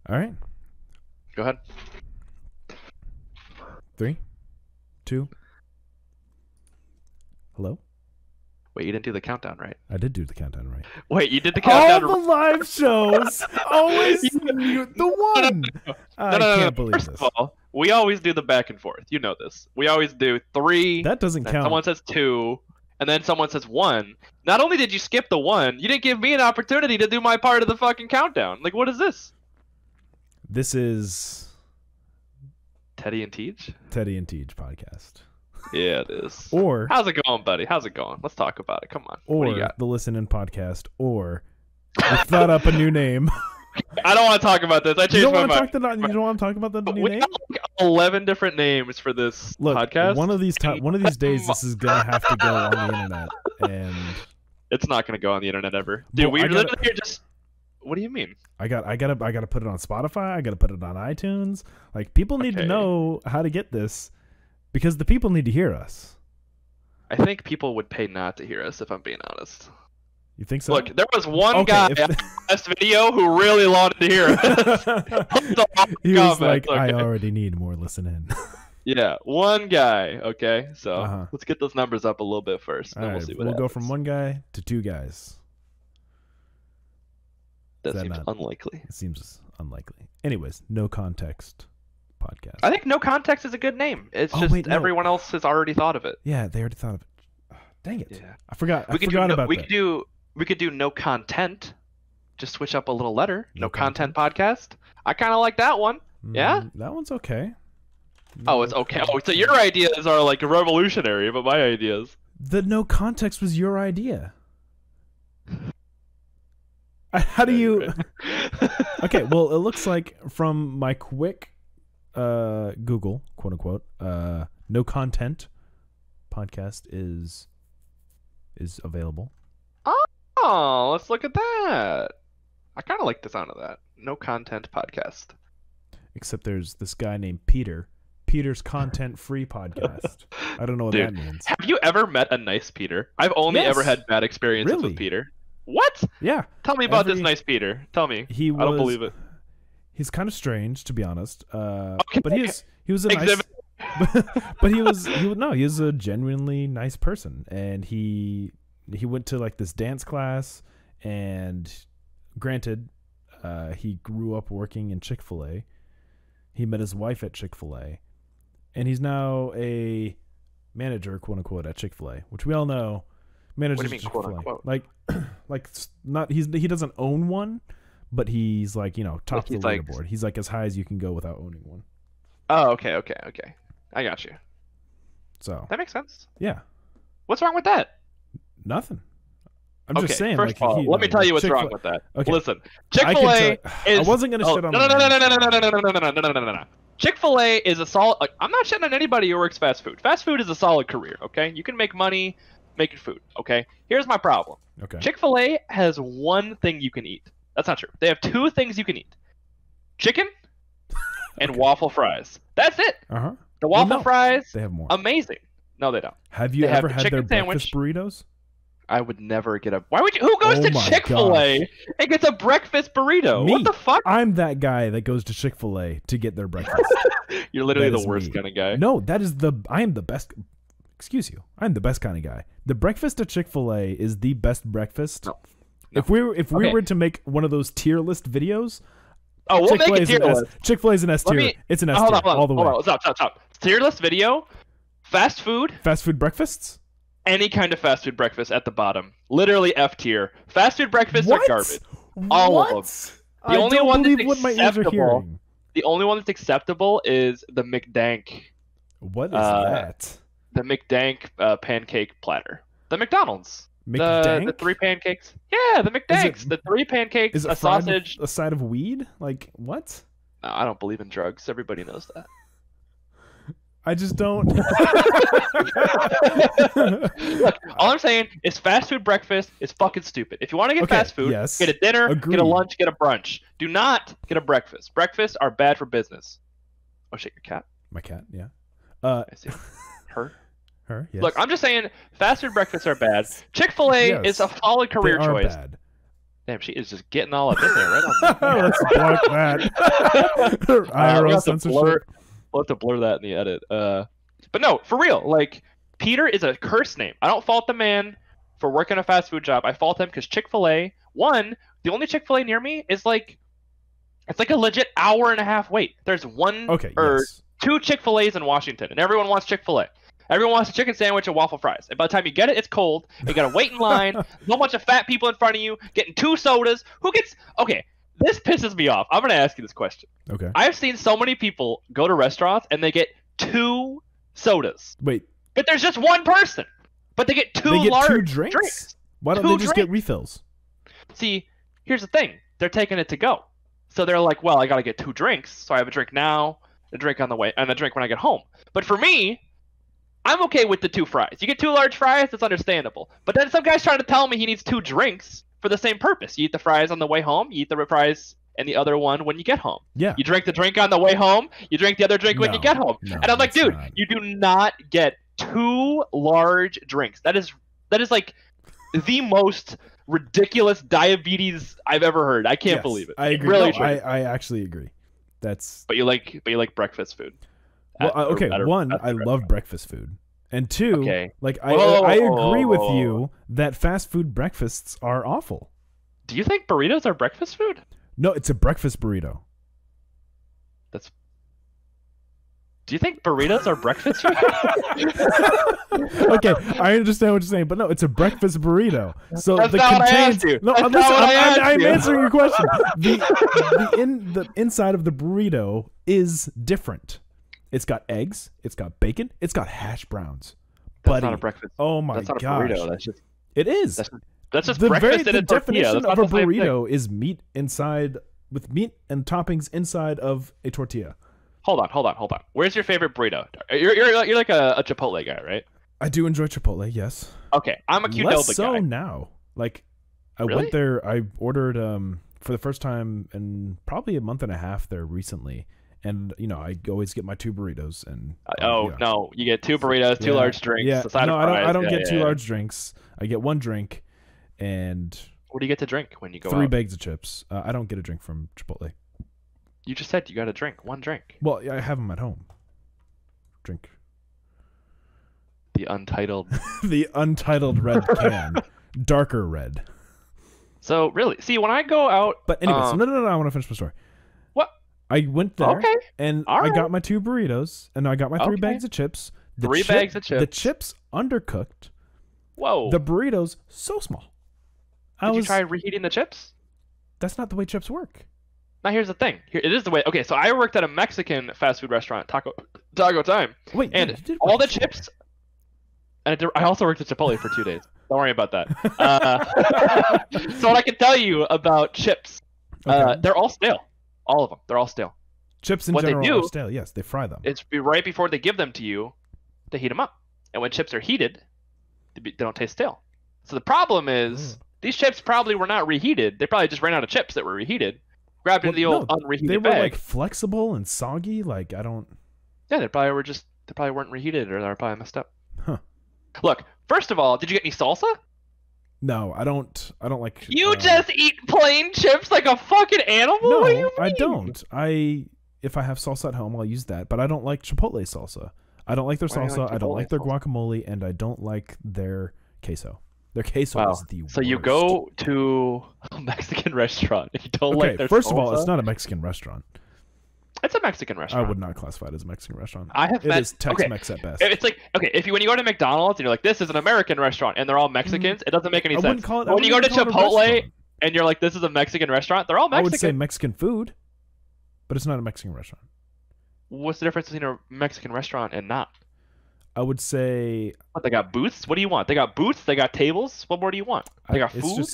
All right. Go ahead. 3, 2. Hello? Wait, you didn't do the countdown right. I did do the countdown right. Wait, you did the countdown All the live shows always mute the one. No, I can't believe First this. of all, we always do the back and forth. You know this. We always do 3. That doesn't then count. Someone says 2, and then someone says 1. Not only did you skip the 1, you didn't give me an opportunity to do my part of the fucking countdown. Like, what is this? This is Teddy and Teej? Teddy and Teej podcast. Yeah, it is. Or How's it going, buddy? How's it going? Let's talk about it. Come on. What do you or got? the Listen In podcast. Or we thought up a new name. I don't want to talk about this. I You changed don't my want to mind. you don't want to talk about the new We name? got like 11 different names for this Look, podcast. one of these days, this is gonna have to go on the internet, and It's not gonna go on the internet ever, dude. Well, We I gotta- literally are just. What do you mean? I gotta put it on Spotify. I gotta put it on iTunes. Like, people need to Okay. know how to get this, because the people need to hear us. I think people would pay not to hear us if I'm being honest. You think so? Look, there was one Okay, guy if- on the last video who really wanted to hear us. He was like, okay. I already need more listen in. Yeah, one guy. Okay, so Uh-huh. let's get those numbers up a little bit first, and All then right, we'll see what we'll go happens. from 1 guy to 2 guys. That Is that seems not- unlikely. It seems unlikely. Anyways, no context podcast. I think No Context is a good name. It's Oh, just wait, no. everyone else has already thought of it. Yeah, they already thought of it. Dang it! Yeah. I forgot. I We could forgot do about we that. could do No Content. Just switch up a little letter. No No Content podcast. I kind of like that one. Yeah? That one's okay. Oh, it's okay. Oh, so your ideas are like revolutionary, but my ideas. The no context was your idea. How do you? Okay, well, it looks like from my quick Google, quote unquote, no content podcast is available. Oh, let's look at that. I kind of like the sound of that. No Content podcast. Except there's this guy named Peter's content free podcast. I don't know what Dude, that means. Have you ever met a nice Peter? I've only Yes. ever had bad experiences Really? with Peter. What? Yeah, Tell me about this Every- nice Peter. Tell me. he was. I don't believe it. He's kind of strange, to be honest. Okay. But he was a nice. Exhibit. But he was a genuinely nice person, and he went to like this dance class, and granted, he grew up working in Chick-fil-A. He met his wife at Chick-fil-A, and he's now a manager, quote unquote, at Chick-fil-A, which we all know. Managers What do you mean, at quote Chick-fil-A. unquote? Like not he doesn't own one, but he's like, top of the he's like- leaderboard. He's like as high as you can go without owning one. Oh, okay. I got you. So That makes sense. yeah, What's wrong with that? nothing. I'm Okay, just saying. first like, of all, let me tell you what's wrong with that. Okay. Listen, I can Chick-fil-A tell- is. I wasn't gonna shit on. No. Chick-fil-A is a solid. Like, I'm not shitting on anybody who works fast food. Fast food is a solid career. Okay, you can make money making food. Okay, here's my problem. Okay. Chick-fil-A has one thing you can eat. That's not true. They have 2 things you can eat: chicken and Okay. waffle fries. That's it. Uh-huh. The Well, waffle no. fries, They have more. amazing. No, they don't. Have you they have ever the had their chicken sandwich. breakfast burritos? I would never get a. Why would you? Who goes Oh to my Chick-fil-A and gets a breakfast burrito? Me. What the fuck? I'm that guy that goes to Chick-fil-A to get their breakfast. You're literally That the is worst me. kind of guy. No, I am the best. Excuse you. I'm the best kind of guy. The breakfast at Chick-fil-A is the best breakfast. No. If we Okay. were to make one of those tier list videos, Oh, we'll make Chick-fil-A a is tier an list. Chick-fil-A is an S Let tier. me- It's an S Hold tier on, all the way. hold on. Stop. Tier list video, fast food, Fast food breakfasts? any kind of fast food breakfast at the bottom. Literally F tier. Fast food breakfasts What? are garbage. All of them. I only don't one that's believe what my ears are acceptable- hearing. The only one that's acceptable is the McDank. What is Uh, that? The McDank pancake platter. The McDonald's. McDank? The 3 pancakes. Yeah, the McDanks. it- The 3 pancakes, Is it a fried with sausage. a side of weed? Like what? No, I don't believe in drugs. Everybody knows that. I just don't. Look, all I'm saying is fast food breakfast is fucking stupid. If you want to get Okay, fast food, yes. get a dinner, Agreed. get a lunch, get a brunch. Do not get a breakfast. Breakfasts are bad for business. Oh shit, your cat. My cat, yeah. I see. Her. Her, yes. Look, I'm just saying fast food breakfasts are bad. Chick-fil-A Yes, is a solid they career are choice. bad. Damn, she is just getting all up in there right on Let's block that. IRL we'll censorship. we'll have to blur that in the edit. But no, for real, like Peter is a cursed name. I don't fault the man for working a fast food job. I fault him because Chick-fil-A, one, the only Chick-fil-A near me is like, it's like a legit hour and a half wait. There's one or two Chick-fil-A's in Washington, and everyone wants Chick-fil-A. Everyone wants a chicken sandwich and waffle fries. And by the time you get it, it's cold. You gotta wait in line. There's a whole bunch of fat people in front of you getting 2 sodas. Who gets? Okay, this pisses me off. I'm gonna ask you this question. Okay. I've seen so many people go to restaurants and they get 2 sodas. Wait. But there's just one person. But they get 2 large 2 drinks. Why don't they just get refills? See, here's the thing. They're taking it to go. So they're like, well, I gotta get 2 drinks. So I have a drink now, a drink on the way, and a drink when I get home. But for me, I'm okay with the 2 fries. You get 2 large fries, it's understandable. But then some guy's trying to tell me he needs 2 drinks for the same purpose. You eat the fries on the way home, you eat the fries and the other one when you get home. Yeah. You drink the drink on the way home, you drink the other drink when you get home. No, and I'm like, dude, you do not get 2 large drinks. That is like the most ridiculous diabetes I've ever heard. I can't believe it. I agree. Really, I actually agree. That's. But you like breakfast food. Well, one, I love breakfast food, and 2, like I agree with you that fast food breakfasts are awful. Do you think burritos are breakfast food? No, it's a breakfast burrito. Do you think burritos are breakfast food? Okay, I understand what you're saying, but no, it's a breakfast burrito. So That's the not what I contains. asked you. No, That's not what I asked I'm you. answering your question. The inside of the burrito is different. It's got eggs. It's got bacon. It's got hash browns. That's not a breakfast. Oh my gosh. That's not a burrito. That's just. It is. That's just breakfast in a tortilla. Definition of a burrito is meat inside with meat and toppings inside of a tortilla. Hold on. Where's your favorite burrito? You're like a Chipotle guy, right? I do enjoy Chipotle, yes. Okay, I'm a Qdoba Less so guy. now. Like, I Really? went there. I ordered for the first time in probably a month and a half there recently, and I always get my 2 burritos and. No, you get 2 burritos, 2 large drinks. Yeah, a side no, of fries. I don't get 2 large drinks. I get 1 drink, and. What do you get to drink when you go 3 out? bags of chips. I don't get a drink from Chipotle. You just said you got a drink. 1 drink. Well, I have them at home. Drink. The untitled. The untitled red can. Darker red. So, really, see, when I go out. But anyways, no, I want to finish my story. What? I went there, and All I right. got my 2 burritos, and I got my 3 bags of chips. 3 bags of chips. The chips undercooked. Whoa. The burritos so small. Did you try reheating the chips? That's not the way chips work. Now here's the thing. It is the way. Okay, so I worked at a Mexican fast food restaurant, Taco Time. Wait, and you did all the work at chips. And I also worked at Chipotle for 2 days. Don't worry about that. So what I can tell you about chips, they're all stale. All of them. They're all stale. Chips in general are stale. Yes, they fry them. It's right before they give them to you, they heat them up. And when chips are heated, they don't taste stale. So the problem is these chips probably were not reheated. They probably just ran out of chips that were reheated. Grabbed into the old unreheated they bag. were like flexible and soggy. Like I don't. Yeah, they probably weren't reheated, or they're probably messed up. Huh. Look, first of all, did you get any salsa? No, I don't like. You just eat plain chips like a fucking animal? No, what do you mean? I don't. If I have salsa at home, I'll use that. But I don't like Chipotle salsa. I don't like their salsa. I don't like their guacamole, and I don't like their queso. Their queso is the worst. So you go to a Mexican restaurant and you don't like their first salsa? of all, it's not a Mexican restaurant. It's a Mexican restaurant. I would not classify it as a Mexican restaurant. It is Tex-Mex at best. It's like, when you go to McDonald's and you're like, this is an American restaurant, and they're all Mexicans, it doesn't make any sense. When you go to Chipotle and you're like, this is a Mexican restaurant, they're all Mexican. I would say Mexican food, but it's not a Mexican restaurant. What's the difference between a Mexican restaurant and not? I would say. What, they got booths? What do you want? They got booths? They got tables? What more do you want? They got food?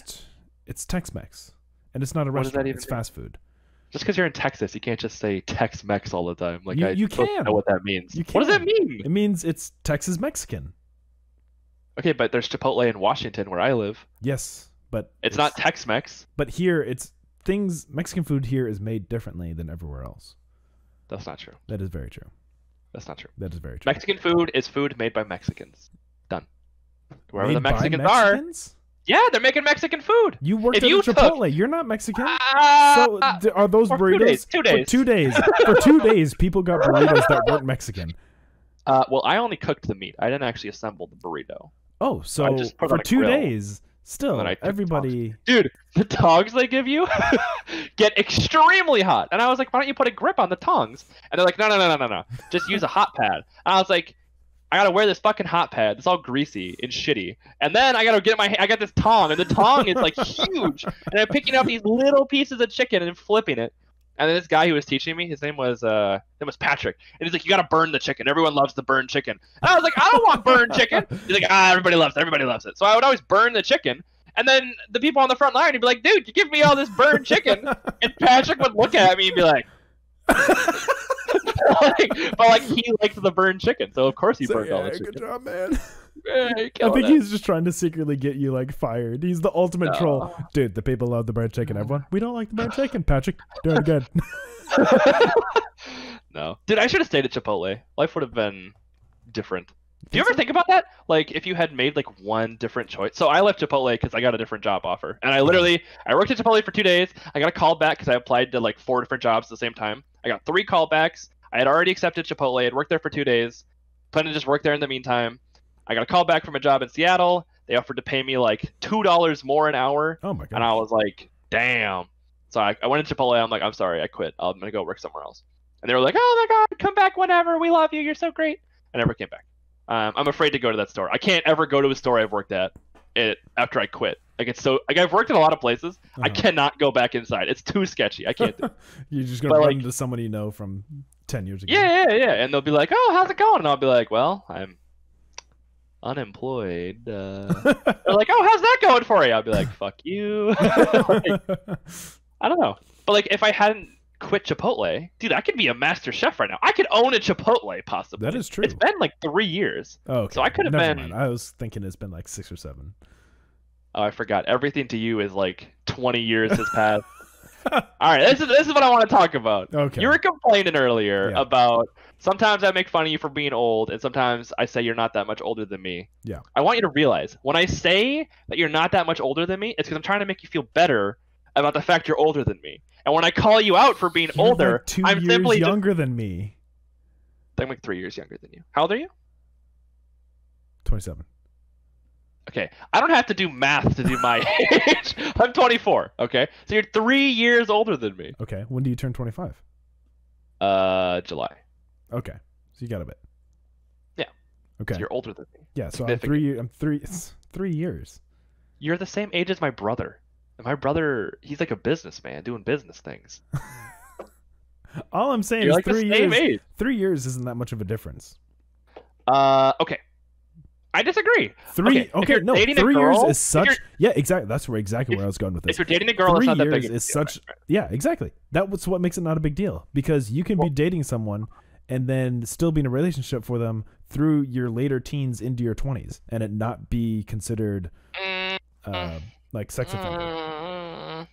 It's Tex-Mex, and it's not a restaurant. It's fast food. Just because you're in Texas, you can't just say Tex-Mex all the time. Like you can know what that means. You can. What does that mean? It means it's Texas Mexican. Okay, but there's Chipotle in Washington where I live. Yes, but it's not Tex-Mex. But here, Mexican food here is made differently than everywhere else. That's not true. That is very true. That's not true. That is very true. Mexican food is food made by Mexicans. Done. Wherever made the Mexicans by Mexicans? Yeah, they're making Mexican food. You worked If at you a took- Chipotle. You're not Mexican. So are those for burritos? 2 days. 2 days. For 2 days. For 2 days, people got burritos that weren't Mexican. Well, I only cooked the meat. I didn't actually assemble the burrito. Oh, so I just put it for on a 2 grill, days, still and then I took everybody. Dude, the tongs they give you get extremely hot. And I was like, why don't you put a grip on the tongs? And they're like, no. Just use a hot pad. And I was like, I gotta wear this fucking hot pad. It's all greasy and shitty. And then I gotta I got this tong, and the tong is like huge. And I'm picking up these little pieces of chicken and flipping it. And then this guy who was teaching me, his name was Patrick. And he's like, you gotta burn the chicken. Everyone loves the burned chicken. And I was like, I don't want burned chicken. He's like, everybody loves it. So I would always burn the chicken. And then the people on the front line would be like, dude, you give me all this burned chicken. And Patrick would look at me and be like, but he liked the burned chicken, so of course he burned all the chicken. Good job, man. I think he's just trying to secretly get you fired. He's the ultimate troll. Dude, the people love the burnt chicken. Everyone, we don't like the burnt chicken. Patrick, do it again. No. Dude, I should have stayed at Chipotle. Life would have been different. Do you ever think about that? If you had made one different choice. So I left Chipotle because I got a different job offer. And I worked at Chipotle for 2 days. I got a call back because I applied to 4 different jobs at the same time. I got 3 callbacks. I had already accepted Chipotle. I'd worked there for 2 days. Plan to just work there in the meantime. I got a call back from a job in Seattle. They offered to pay me $2 more an hour. Oh my god. And I was like, damn. So I went to Chipotle. I'm like, I'm sorry, I quit. I'm gonna go work somewhere else. And they were like, oh my god, come back whenever. We love you. You're so great. I never came back. I'm afraid to go to that store. I can't ever go to a store I've worked at after I quit. I've worked in a lot of places. I cannot go back inside. It's too sketchy. I can't do it. You're just gonna run into someone you know from 10 years ago. Yeah. And they'll be like, oh, how's it going? And I'll be like, well, I'm unemployed. They're like, oh, how's that going for you? I'll be like, fuck you. I don't know. But if I hadn't quit Chipotle, dude, I could be a master chef right now. I could own a Chipotle possibly. That is true. It's been 3 years. Oh, okay. So I could have been. Mind. I was thinking it's been 6 or 7. Oh, I forgot. Everything to you is 20 years has passed. All right, this is what I want to talk about. Okay. You were complaining earlier about sometimes I make fun of you for being old, and sometimes I say you're not that much older than me. Yeah. I want you to realize when I say that you're not that much older than me, it's because I'm trying to make you feel better about the fact you're older than me. And when I call you out for being older, I'm simply younger than me. I'm 3 years younger than you. How old are you? 27. Okay, I don't have to do math to do my age. I'm 24. Okay, so you're 3 years older than me. Okay, when do you turn 25? July. Okay, so you got a bit. Yeah. Okay. So you're older than me. Yeah, so I'm 3 years. It's 3 years. You're the same age as my brother. And my brother, he's a businessman doing business things. All I'm saying you're is 3 years. Age. 3 years isn't that much of a difference. Okay. I disagree. Okay, no, 3 years is such. Yeah, exactly. That's exactly where I was going with this. If you're dating a girl, 3 it's not that years big. Is such. Right. Yeah, exactly. That's what makes it not a big deal, because you can be dating someone and then still be in a relationship for them through your later teens into your 20s, and it not be considered sex offender.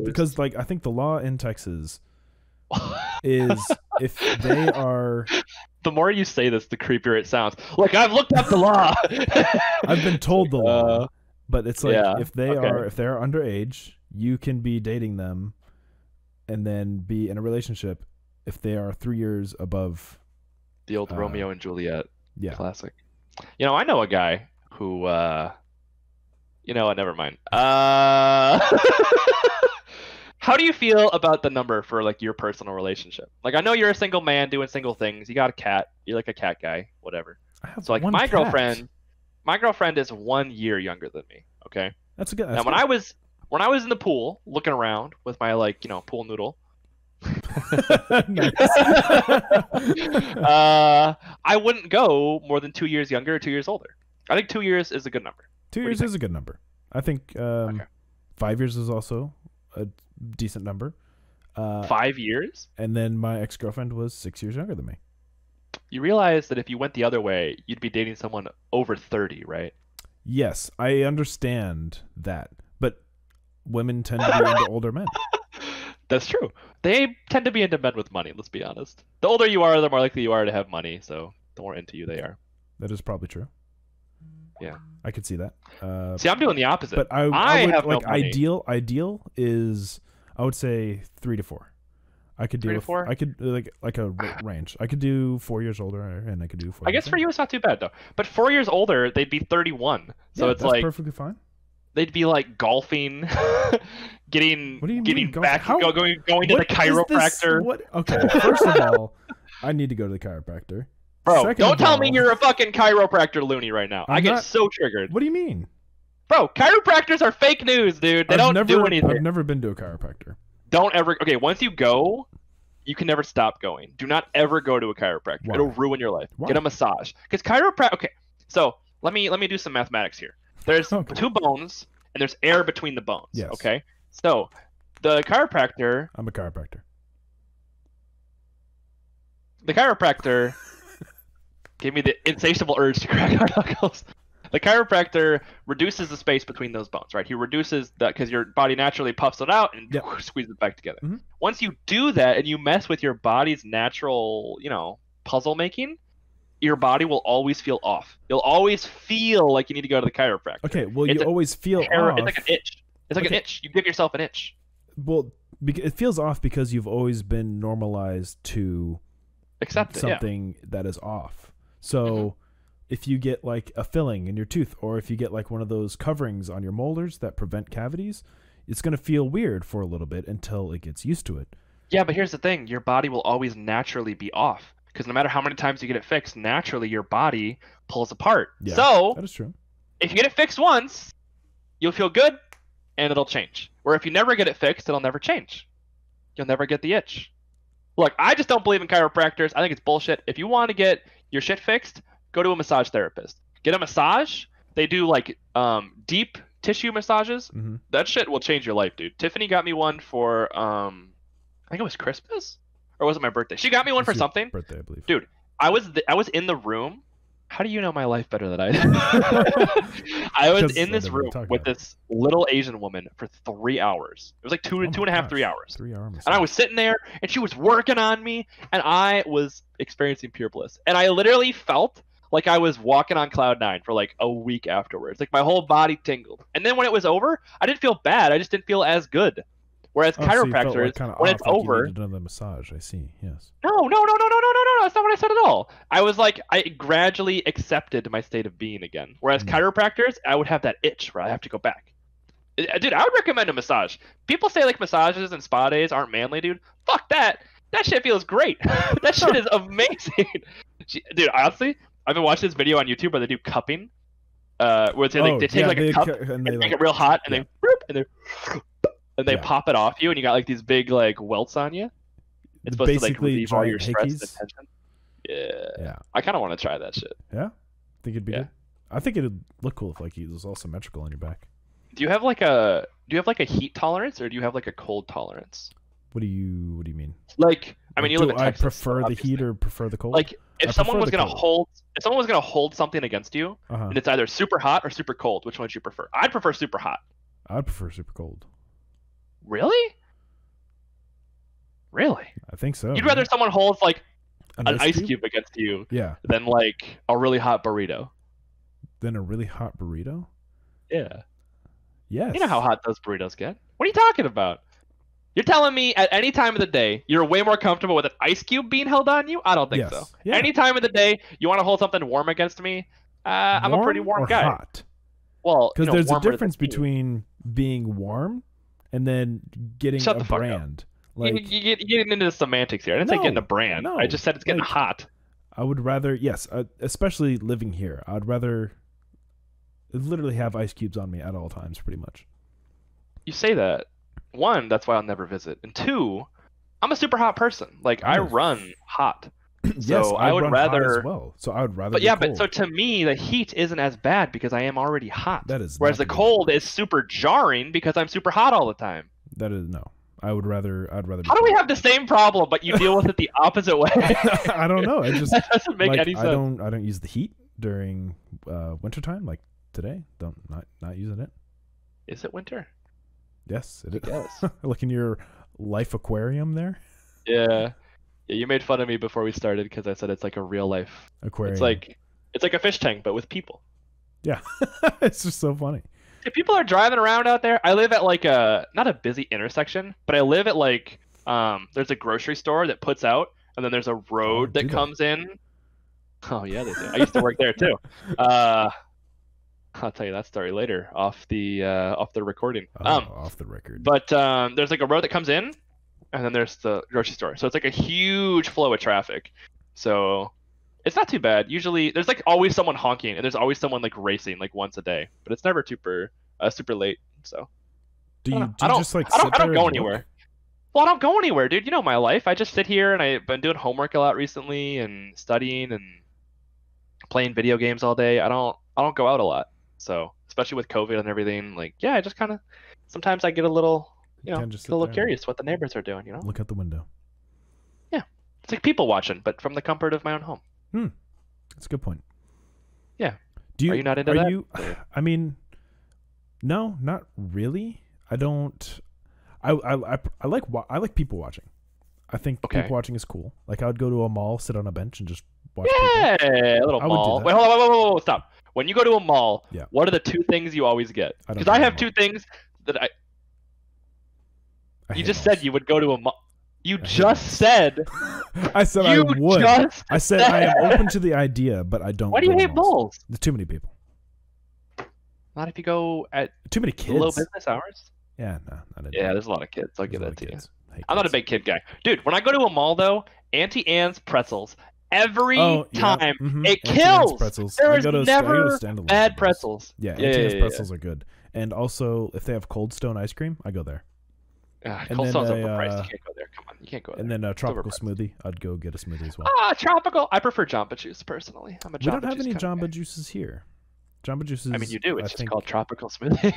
Because I think the law in Texas is if they are. The more you say this, the creepier it sounds. I've looked up the law. I've been told the law, but it's if they're underage, you can be dating them, and then be in a relationship if they are 3 years above. The old Romeo and Juliet. Yeah, classic. I know a guy who. Never mind. How do you feel about the number for your personal relationship? I know you're a single man doing single things. You got a cat. You're a cat guy. Whatever. I have so my girlfriend is 1 year younger than me. Okay. That's a good. Now when I was in the pool looking around with my pool noodle. I wouldn't go more than 2 years younger or 2 years older. I think 2 years is a good number. 2 years is a good number. I think 5 years is also a decent number. 5 years? And then my ex-girlfriend was 6 years younger than me. You realize that if you went the other way, you'd be dating someone over 30, right? Yes, I understand that. But women tend to be into older men. That's true. They tend to be into men with money, let's be honest. The older you are, the more likely you are to have money, so the more into you they are. That is probably true. Yeah. I could see that. See, I'm doing the opposite. But I would have like no money. ideal is I would say 3 to 4. I could do 3 to 4? I could like a range. I could do 4 years older, and I could do 4. I guess for you it's not too bad though. But 4 years older, they'd be 31. So it's that's like perfectly fine. they'd be like golfing, getting What do you getting mean, back, how, going to the chiropractor. Okay, first of all, I need to go to the chiropractor. Bro, Second don't of tell all, me you're a fucking chiropractor loony right now. I get not- so triggered. What do you mean? Bro, chiropractors are fake news, dude. They don't do anything. I've never been to a chiropractor. Don't ever. Okay, once you go, you can never stop going. Do not ever go to a chiropractor. Why? It'll ruin your life. Why? Get a massage. Because chiropractor. Okay, so let me do some mathematics here. There's Okay. 2 bones and there's air between the bones. Yes. Okay. So the chiropractor. I'm a chiropractor. The chiropractor gave me the insatiable urge to crack my knuckles. The chiropractor reduces the space between those bones, right? He reduces that because your body naturally puffs it out and squeezes it back together. Mhm. Once you do that and you mess with your body's natural, puzzle making, your body will always feel off. You'll always feel like you need to go to the chiropractor. Okay, well, It's you always feel off. It's like an itch. It's like an itch. You give yourself an itch. Well, it feels off because you've always been normalized to Accept it. Yeah. something that is off. So if you get like a filling in your tooth, or if you get like one of those coverings on your molars that prevent cavities, it's going to feel weird for a little bit until it gets used to it. Yeah, but here's the thing. Your body will always naturally be off. Because no matter how many times you get it fixed, naturally your body pulls apart. Yeah, So that is true. if you get it fixed once, you'll feel good and it'll change. Or if you never get it fixed, it'll never change. You'll never get the itch. Look, I just don't believe in chiropractors. I think it's bullshit. If you want to get your shit fixed, go to a massage therapist. Get a massage. They do like deep tissue massages. Mhm. That shit will change your life, dude. Tiffany got me one for I think it was Christmas, or was it my birthday? She got me one It's for your something. birthday, I believe. Dude, I was in the room. How do you know my life better than I do? I was Because in I this never room talked with about this little Asian woman for 3 hours. It was like two and a half, 3 hours. 3 hours. And I was sitting there, and she was working on me, and I was experiencing pure bliss. And I literally felt like I was walking on cloud 9 for like a week afterwards. Like my whole body tingled. And then when it was over, I didn't feel bad. I just didn't feel as good. Whereas So you felt, chiropractors, like, kinda when off, it's like you over, needed another massage. I see. Yes. no. That's not what I said at all. I was like, I gradually accepted my state of being again. Whereas chiropractors, I would have that itch where I have to go back. Dude, I would recommend a massage. People say like massages and spa days aren't manly, dude. Fuck that. That shit feels great. That shit is amazing. Dude, honestly, I've been watching this video on YouTube where they do cupping. Where they take like a cup and they make it real hot, and they pop it off you, and you got like these big like welts on you. It's supposed to like relieve all your stress and tension. Yeah. I kind of want to try that shit. Yeah, think it'd be good. I think it'd look cool if like it was all symmetrical on your back. Do you have like a heat tolerance, or do you have like a cold tolerance? What do you mean? Like, I mean, you live in I Texas. prefer so the heat or prefer the cold? Like, if someone was gonna cold. hold something against you, and it's either super hot or super cold, which one would you prefer? I'd prefer super hot. I'd prefer super cold. Really? Really? I think so. You'd rather someone holds like an ice cube against you, than like a really hot burrito. Than a really hot burrito? Yeah. Yes. You know how hot those burritos get. What are you talking about? You're telling me at any time of the day you're way more comfortable with an ice cube being held on you? I don't think so. Yeah. Any time of the day you want to hold something warm against me? I'm a pretty warm guy. Hot? Well, because there's a difference between being warm and then getting a brand. Like, you're getting into the semantics here. I didn't say getting a brand. I just said it's getting hot. I would rather, yes, especially living here, I'd rather literally have ice cubes on me at all times, pretty much. You say that. One, that's why I'll never visit. And two, I'm a super hot person. Like, I run hot. Yes, so I would rather hot as well. So I would rather. But so to me, the heat isn't as bad because I am already hot. That is. Whereas the cold is super jarring because I'm super hot all the time. That is no. I'd rather. How do we have the same problem, but you deal with it the opposite way? I don't know. It just that doesn't make any sense. I don't use the heat during wintertime, like today. Not using it. Is it winter? Yes, it is. Yes. Look in your life aquarium there. Yeah. Yeah, you made fun of me before we started because I said it's like a real life aquarium. It's like a fish tank, but with people. Yeah, it's just so funny. If people are driving around out there, I live at like a not a busy intersection, but I live at like there's a grocery store that puts out, and then there's a road that comes in. Oh yeah, they do. I used to work there too. I'll tell you that story later off the recording. Off the record. But there's like a road that comes in, and then there's the grocery store. So it's like a huge flow of traffic. So it's not too bad. Usually there's like always someone honking, and there's always someone like racing like once a day. But it's never super late. So I don't go anywhere. Well, I don't go anywhere, dude. You know my life. I just sit here, and I've been doing homework a lot recently, and studying, and playing video games all day. I don't go out a lot. So, especially with COVID and everything, like, yeah, I just kind of, sometimes I get a little, get a little curious what the neighbors are doing, Look out the window. Yeah. It's like people watching, but from the comfort of my own home. That's a good point. Yeah. Are you not into that? I mean, no, not really. I don't, I like people watching. I think people watching is cool. Like, I would go to a mall, sit on a bench, and just watch people. A little mall. Wait, hold on, whoa, stop. When you go to a mall, yeah. What are the two things you always get? Because I have two things that you just said you would go to a mall. You just said. I said I would. I said I am open to the idea, but I don't. Why do you hate malls? There's too many people. Not if you go at too many kids. Low business hours. Yeah, no, not yeah, there's a lot of kids. I'll give that to you. I'm not a big kid guy, dude. When I go to a mall though, Auntie Anne's pretzels. Every time it kills. Pretzels. There is never bad pretzels. Yeah, Auntie Anne's pretzels are good. And also, if they have Cold Stone ice cream, I go there. Cold Stone's overpriced. You can't go there. Come on, you can't go there. And then a tropical smoothie. I'd go get a smoothie as well. Tropical. I prefer Jamba Juice personally. I'm a Jamba Juice. We don't have any Jamba Juices here. Jamba Juices. I mean, you do. It's just called tropical smoothie.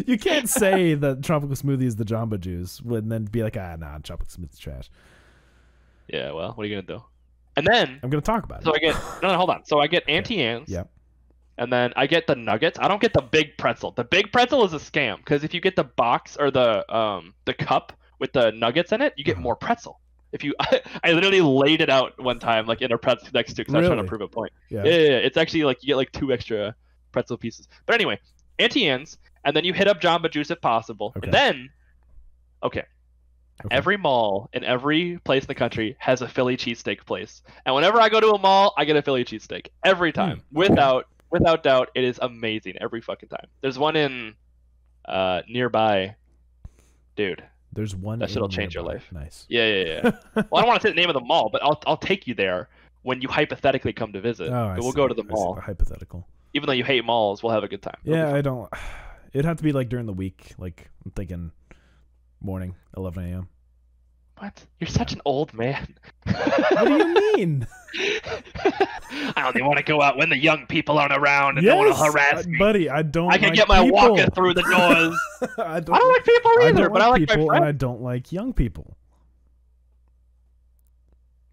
You can't say that tropical smoothie is the Jamba Juice and then be like, tropical smoothie's trash. Yeah, well, what are you gonna do? And then I'm gonna talk about it. So I get hold on. So I get Auntie Anne's. Yep. And then I get the nuggets. I don't get the big pretzel. The big pretzel is a scam because if you get the box or the cup with the nuggets in it, you get more pretzel. If you, I literally laid it out one time like in a pretzel next to because I was trying to prove a point. Yeah. It's actually like you get like 2 extra pretzel pieces. But anyway, Auntie Anne's, and then you hit up Jamba Juice if possible. And then, every mall in every place in the country has a Philly cheesesteak place. And whenever I go to a mall, I get a Philly cheesesteak. Every time. Without doubt, it is amazing every fucking time. There's one in nearby. Dude. There's one that shit'll change your life. Nice. Yeah. Well, I don't want to say the name of the mall, but I'll take you there when you hypothetically come to visit. But we'll go to the mall. Hypothetical. Even though you hate malls, we'll have a good time. Yeah, I don't. It'd have to be like during the week. Like I'm thinking morning, 11 a.m. What? You're such an old man. What do you mean? I only want to go out when the young people aren't around and no one will harass me. Buddy, I don't. I can get my walker through the doors. I don't like people either, but I like people, my friends. And I don't like young people.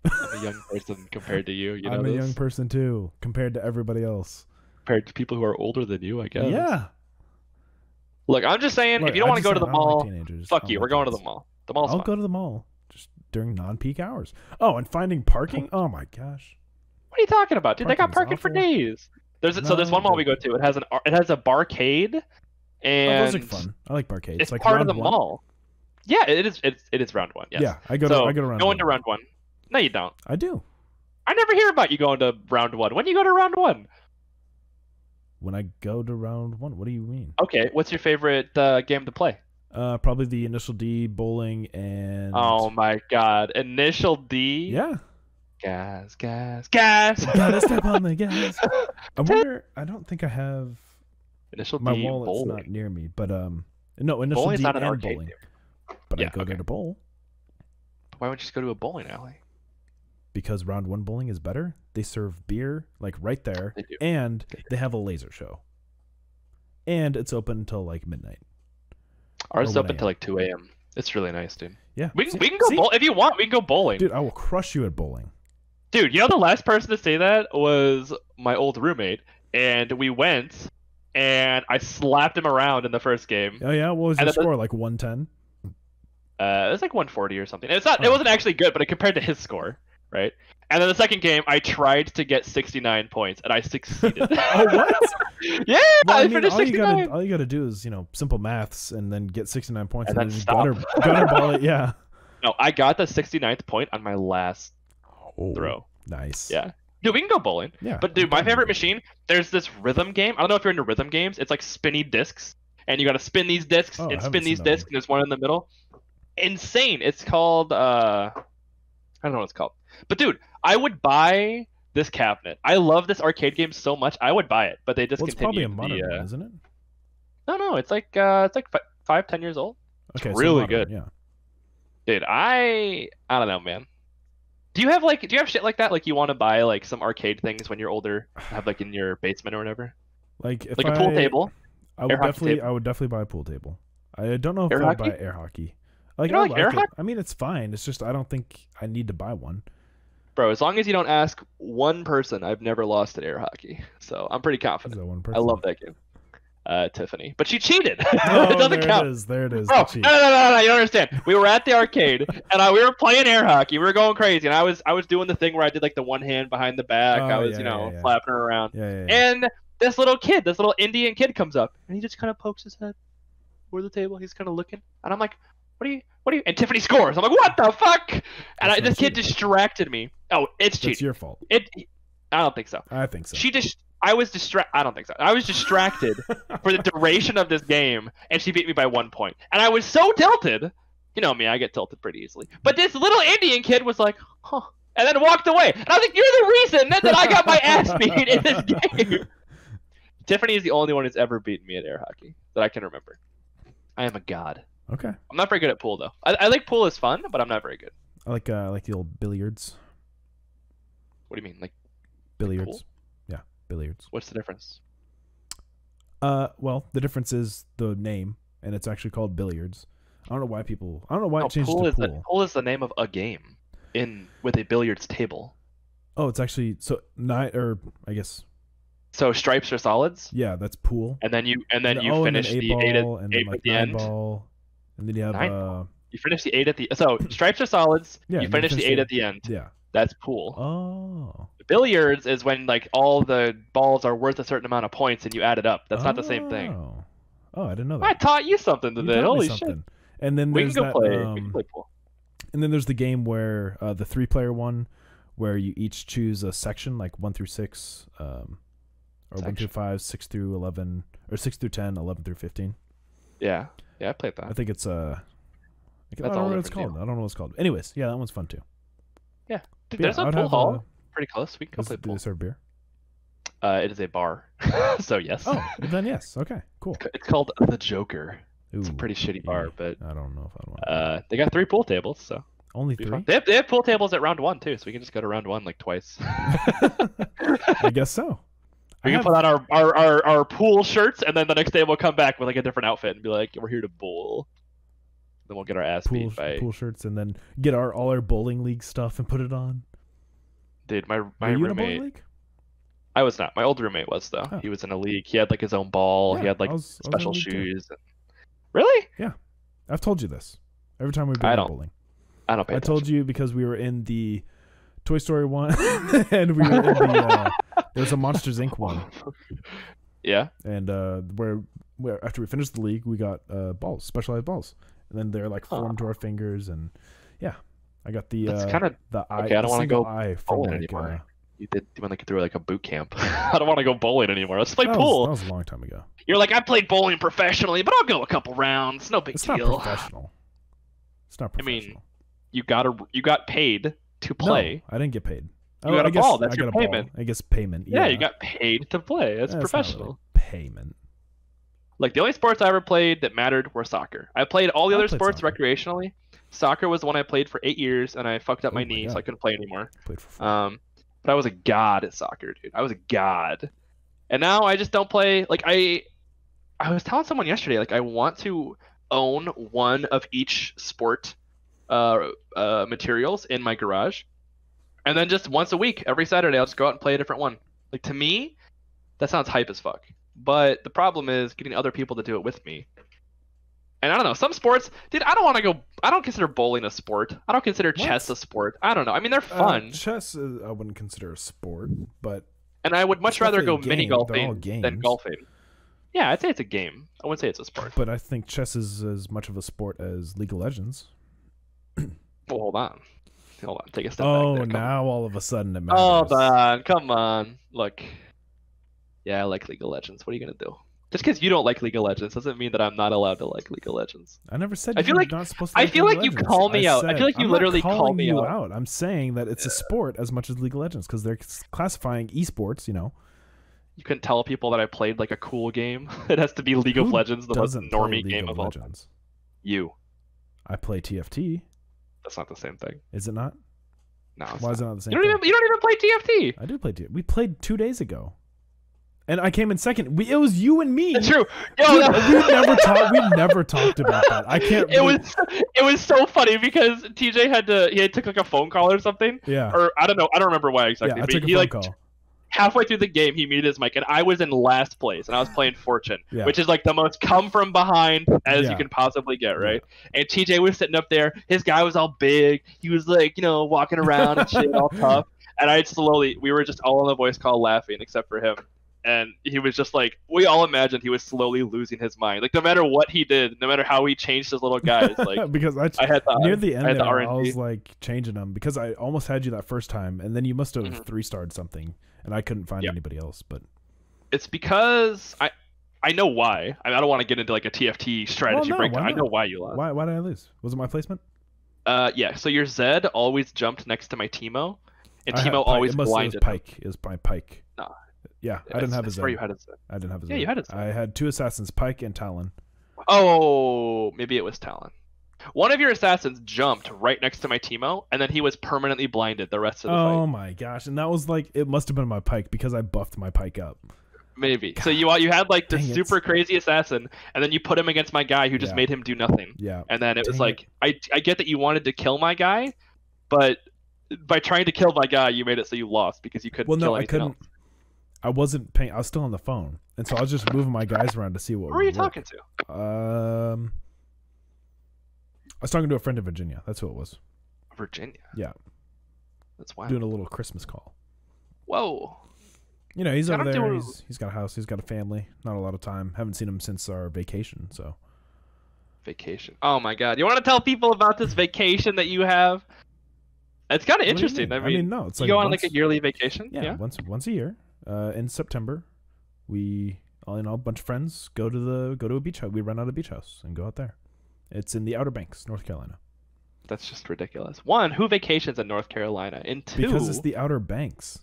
I'm a young person compared to you. I'm a young person too, compared to everybody else. Compared to people who are older than you, I guess. Yeah. Look, I'm just saying, if you don't want to go to the mall, fuck you. We're going to the mall. The mall's fine. I'll go to the mall just during non-peak hours. Oh, and finding parking. Oh my gosh. What are you talking about, dude? They got parking for days. There's one mall we go to. It has a barcade, and those are fun. I like barcades. It's like part of the mall. Yeah, it is. It is round one. Yes. Yeah, I go to round go one. into round one. No, you don't. I do. I never hear about you going to round one. When do you go to round one? When I go to round one, what do you mean? Okay, what's your favorite game to play? Probably the Initial D, bowling, and... Oh my god. Initial D? Yeah. Gas. Gotta step on the gas. I don't think I have... Initial D, my wallet's bowling. not near me, but no, Initial D not and bowling. But I go there to bowl. Why don't you just go to a bowling alley? Because round one bowling is better. They serve beer like right there, they do. And they have a laser show. And it's open until like midnight. Ours is open until like 2 a.m. It's really nice, dude. Yeah. We can go bowl if you want. We can go bowling. Dude, I will crush you at bowling. Dude, you know the last person to say that was my old roommate, and we went, and I slapped him around in the first game. Oh yeah, what was your score? Like 110? It was like 140 or something. It's not. It wasn't actually good, but it compared to his score, right? And then the second game, I tried to get 69 points, and I succeeded. Oh, what? Yeah, Well, I I mean, finished 69. all you gotta do is simple maths and then get 69 points And and, then then just stop. gutter ball it. Yeah. No, I got the 69th point on my last throw. Nice. Yeah. Dude, we can go bowling. Yeah. But dude, my favorite machine, there's this rhythm game. I don't know if you're into rhythm games. It's like spinny discs. And you gotta spin these discs Oh, I and haven't spin seen these that discs, one. and there's one in the middle. Insane. It's called I don't know what it's called. But dude, I would buy this cabinet. I love this arcade game so much. I would buy it, but they Well, it's probably discontinued a modern one, isn't it? No, it's like 5-10 years old. Okay, It's so really modern, good. Yeah. Dude, I don't know, man. Do you have shit like that? Like you want to buy like some arcade things when you're older, have like in your basement or whatever? Like if Like a pool table. I would Air hockey definitely table. I would definitely buy a pool table. I don't know if Air I'd hockey? buy air hockey. Like You don't I like like air it. hockey? I mean, it's fine. It's just I don't think I need to buy one. Bro, as long as you don't ask one person, I've never lost at air hockey. So I'm pretty Is confident. that one person? I love that game. Tiffany. But she cheated. Oh, It doesn't there count. it is. There it is. Bro, the cheat. no, you don't understand. We were at the arcade and we were playing air hockey. We were going crazy, and I was doing the thing where I did like the one hand behind the back. Oh, I was, yeah. flapping her around. Yeah. And this little Indian kid comes up, and he just kind of pokes his head over the table. He's kind of looking, and I'm like, "What are you?" And Tiffany scores. I'm like, "What the fuck?" And That's this not kid cheating. distracted me. Oh, it's That's cheating. your fault. I don't think so. I think so. I was I don't think so. I was distracted for the duration of this game, and she beat me by 1 point. And I was so tilted. You know me, I get tilted pretty easily. But this little Indian kid was like, huh, and then walked away. And I was like, you're the reason that I got my ass beat in this game. Tiffany is the only one who's ever beaten me at air hockey that I can remember. I am a god. Okay. I'm not very good at pool, though. I like pool is fun, but I'm not very good. I like the old billiards. What do you mean? Like Billiards. pool? Yeah, billiards. What's the difference? Well, the difference is the name, and it's actually called billiards. I don't know why it changed pool to is pool. pool is the name of a game with a billiards table. Oh, it's actually I guess. So stripes or solids, Yeah, that's pool. and then you And finish then the ball, and then eight like at the 9 end. ball, and then you have Nine You finish the 8 at the so stripes or solids. Yeah, You and then finish the 8 at the end. yeah. That's pool. Oh. Billiards is when like all the balls are worth a certain amount of points and you add it up. That's not the same thing. Oh, I didn't know that. I taught you something You today. taught me Holy shit. something. And then We there's can go that, play. We can play pool. and then there's the game where the 3-player one, where you each choose a section like 1 through 6, or 1 through 5, 6 through 11, or 6 through 10, 11 through 15. Yeah, I played that. I think it's I That's don't know all what it's different called. I don't know what it's called. Anyways, yeah, that one's fun too. Dude, But there's yeah, I a would pool have, hall pretty close. We can go play Do pool. they serve beer? It is a bar, so yes. Oh, then yes. Okay, cool. It's called the Joker. It's a Ooh, pretty shitty bar, yeah. but I don't know if I want. they got 3 pool tables, so Only it'll be 3. fun. They have pool tables at round 1 too, so we can just go to round 1 like twice. I guess so. We I can put on our pool shirts, and then the next day we'll come back with like a different outfit and be like, we're here to bowl. Then we'll get our ass beat by. pool shirts, and then get all our bowling league stuff and put it on. Dude, my Were you in a bowling roommate. league? I was not. My old roommate was though. Oh. He was in a league. He had like his own ball. He Yeah, had like I was in a special league too. shoes. Really? I've told you this every time we've been I to don't bowling. I don't pay I attention. told you because we were in the Toy Story one, and we were in the there's a Monsters Inc. one, Yeah. and where after we finished the league, we got balls, specialized balls, and then they're like formed to our fingers, and yeah, I got the That's kind of the eye. okay, I don't want to go eye from bowling like, anymore. You went like through like a boot camp. I don't want to go bowling anymore. Let's play pool. that was a long time ago. You're like, I played bowling professionally, but I'll go a couple rounds. No big It's not deal. professional. It's not I mean, professional. You got paid to play. No, I didn't get paid. You got I a guess ball. That's I your got a ball. payment. I guess payment. Yeah, you got paid to play. That's Not professional. really payment. Like the only sports I ever played that mattered were soccer. I played all the I other played sports soccer. recreationally. Soccer was the one I played for 8 years, and I fucked up Oh my my knee, so God. I couldn't play anymore. Played for fun. But I was a god at soccer, dude. I was a god. And now I just don't play. Like I was telling someone yesterday, like I want to own one of each sport materials in my garage, and then just once a week, every Saturday, I'll just go out and play a different one. Like to me, that sounds hype as fuck. But the problem is getting other people to do it with me. And I don't know, some sports, dude, I don't want to go. I don't consider bowling a sport. I don't consider What? chess a sport. I don't know. I mean, they're fun, Chess, I wouldn't consider a sport, but and I would much rather go definitely a mini game. They're all golfing than games. golfing. Yeah, I'd say it's a game. I wouldn't say it's a sport. But I think chess is as much of a sport as League of Legends. Well, hold on. Take a step back. Oh, There. now all of a sudden it matters. Hold on. Come on. Look. Yeah, I like League of Legends. What are you gonna do? Just because you don't like League of Legends doesn't mean that I'm not allowed to like League of Legends. I never said I feel you're like- not supposed to. I like feel League like of you Legends. call me out. I feel like you I'm literally not call calling me you out. I'm saying that it's a sport as much as League of Legends because they're classifying esports. You know, You couldn't tell people that I played like a cool game. It has to be League of Who Legends, the most doesn't play normie League game of all time. Legends? You. I play TFT. That's not the same thing. Is it not? No. It's Why not. is it not the same? You don't even play TFT. I do play TFT. We played 2 days ago, and I came in second. It was you and me. It's true. Yo, Dude, no. we never talked about that. I can't. It was so funny because TJ had took like a phone call or something. Yeah. Or I don't know. I don't remember why exactly. Yeah, I but took a he phone like call. halfway through the game he muted his mic and I was in last place and I was playing Fortune, Yeah. which is like the most come from behind as Yeah. you can possibly get, right? And TJ was sitting up there. His guy was all big. He was like, walking around and shit, all tough. And we were just all on the voice call laughing except for him. And he was just like, we all imagined he was slowly losing his mind. Like no matter what he did, no matter how he changed his little guys, like because I had the, near the end I had the there, I RNG. was like changing them because I almost had you that first time, and then you must have Mhm. 3-starred something, and I couldn't find Yep. anybody else. But It's because I know why. I don't want to get into like a TFT strategy no, breakdown. why I know not? why you lost. why did I lose? Was it my placement? Yeah. So your Zed always jumped next to my Teemo, and I had Teemo Pike. always It was blinded him. Pike. It was my Pike. No. Yeah, I didn't have a I Zed. swear you had a Zed. I didn't have a Zed. Yeah, you had a Zed. I had 2 assassins, Pike and Talon. Oh, maybe it was Talon. One of your assassins jumped right next to my Teemo, and then he was permanently blinded the rest of the Oh fight. my gosh! And that was like it must have been my Pike because I buffed my Pike up. Maybe. So you had like this Dang it. super crazy assassin, and then you put him against my guy who just Yeah. made him do nothing. Yeah. And then it was Dang like, I get that you wanted to kill my guy, but by trying to kill my guy, you made it so you lost because you couldn't Well, kill no, I anything couldn't. else. I wasn't paying. I was still on the phone, and so I was just moving my guys around to see what. Who are you would work. talking to? I was talking to a friend in Virginia. That's who it was. Virginia. Yeah. That's wild. Doing a little Christmas call. Whoa. He's I over don't there. do- He's got a house. He's got a family. Not a lot of time. Haven't seen him since our vacation. So Vacation. Oh my god. You want to tell people about this vacation that you have? It's kind of What do you interesting. mean? I mean, no. It's you like go on once, like a yearly vacation? yeah, once a year. In September, we a bunch of friends go to a beach house. We rent out a beach house and go out there. It's in the Outer Banks, North Carolina. That's just ridiculous. One, who vacations in North Carolina? And two, Because it's the Outer Banks.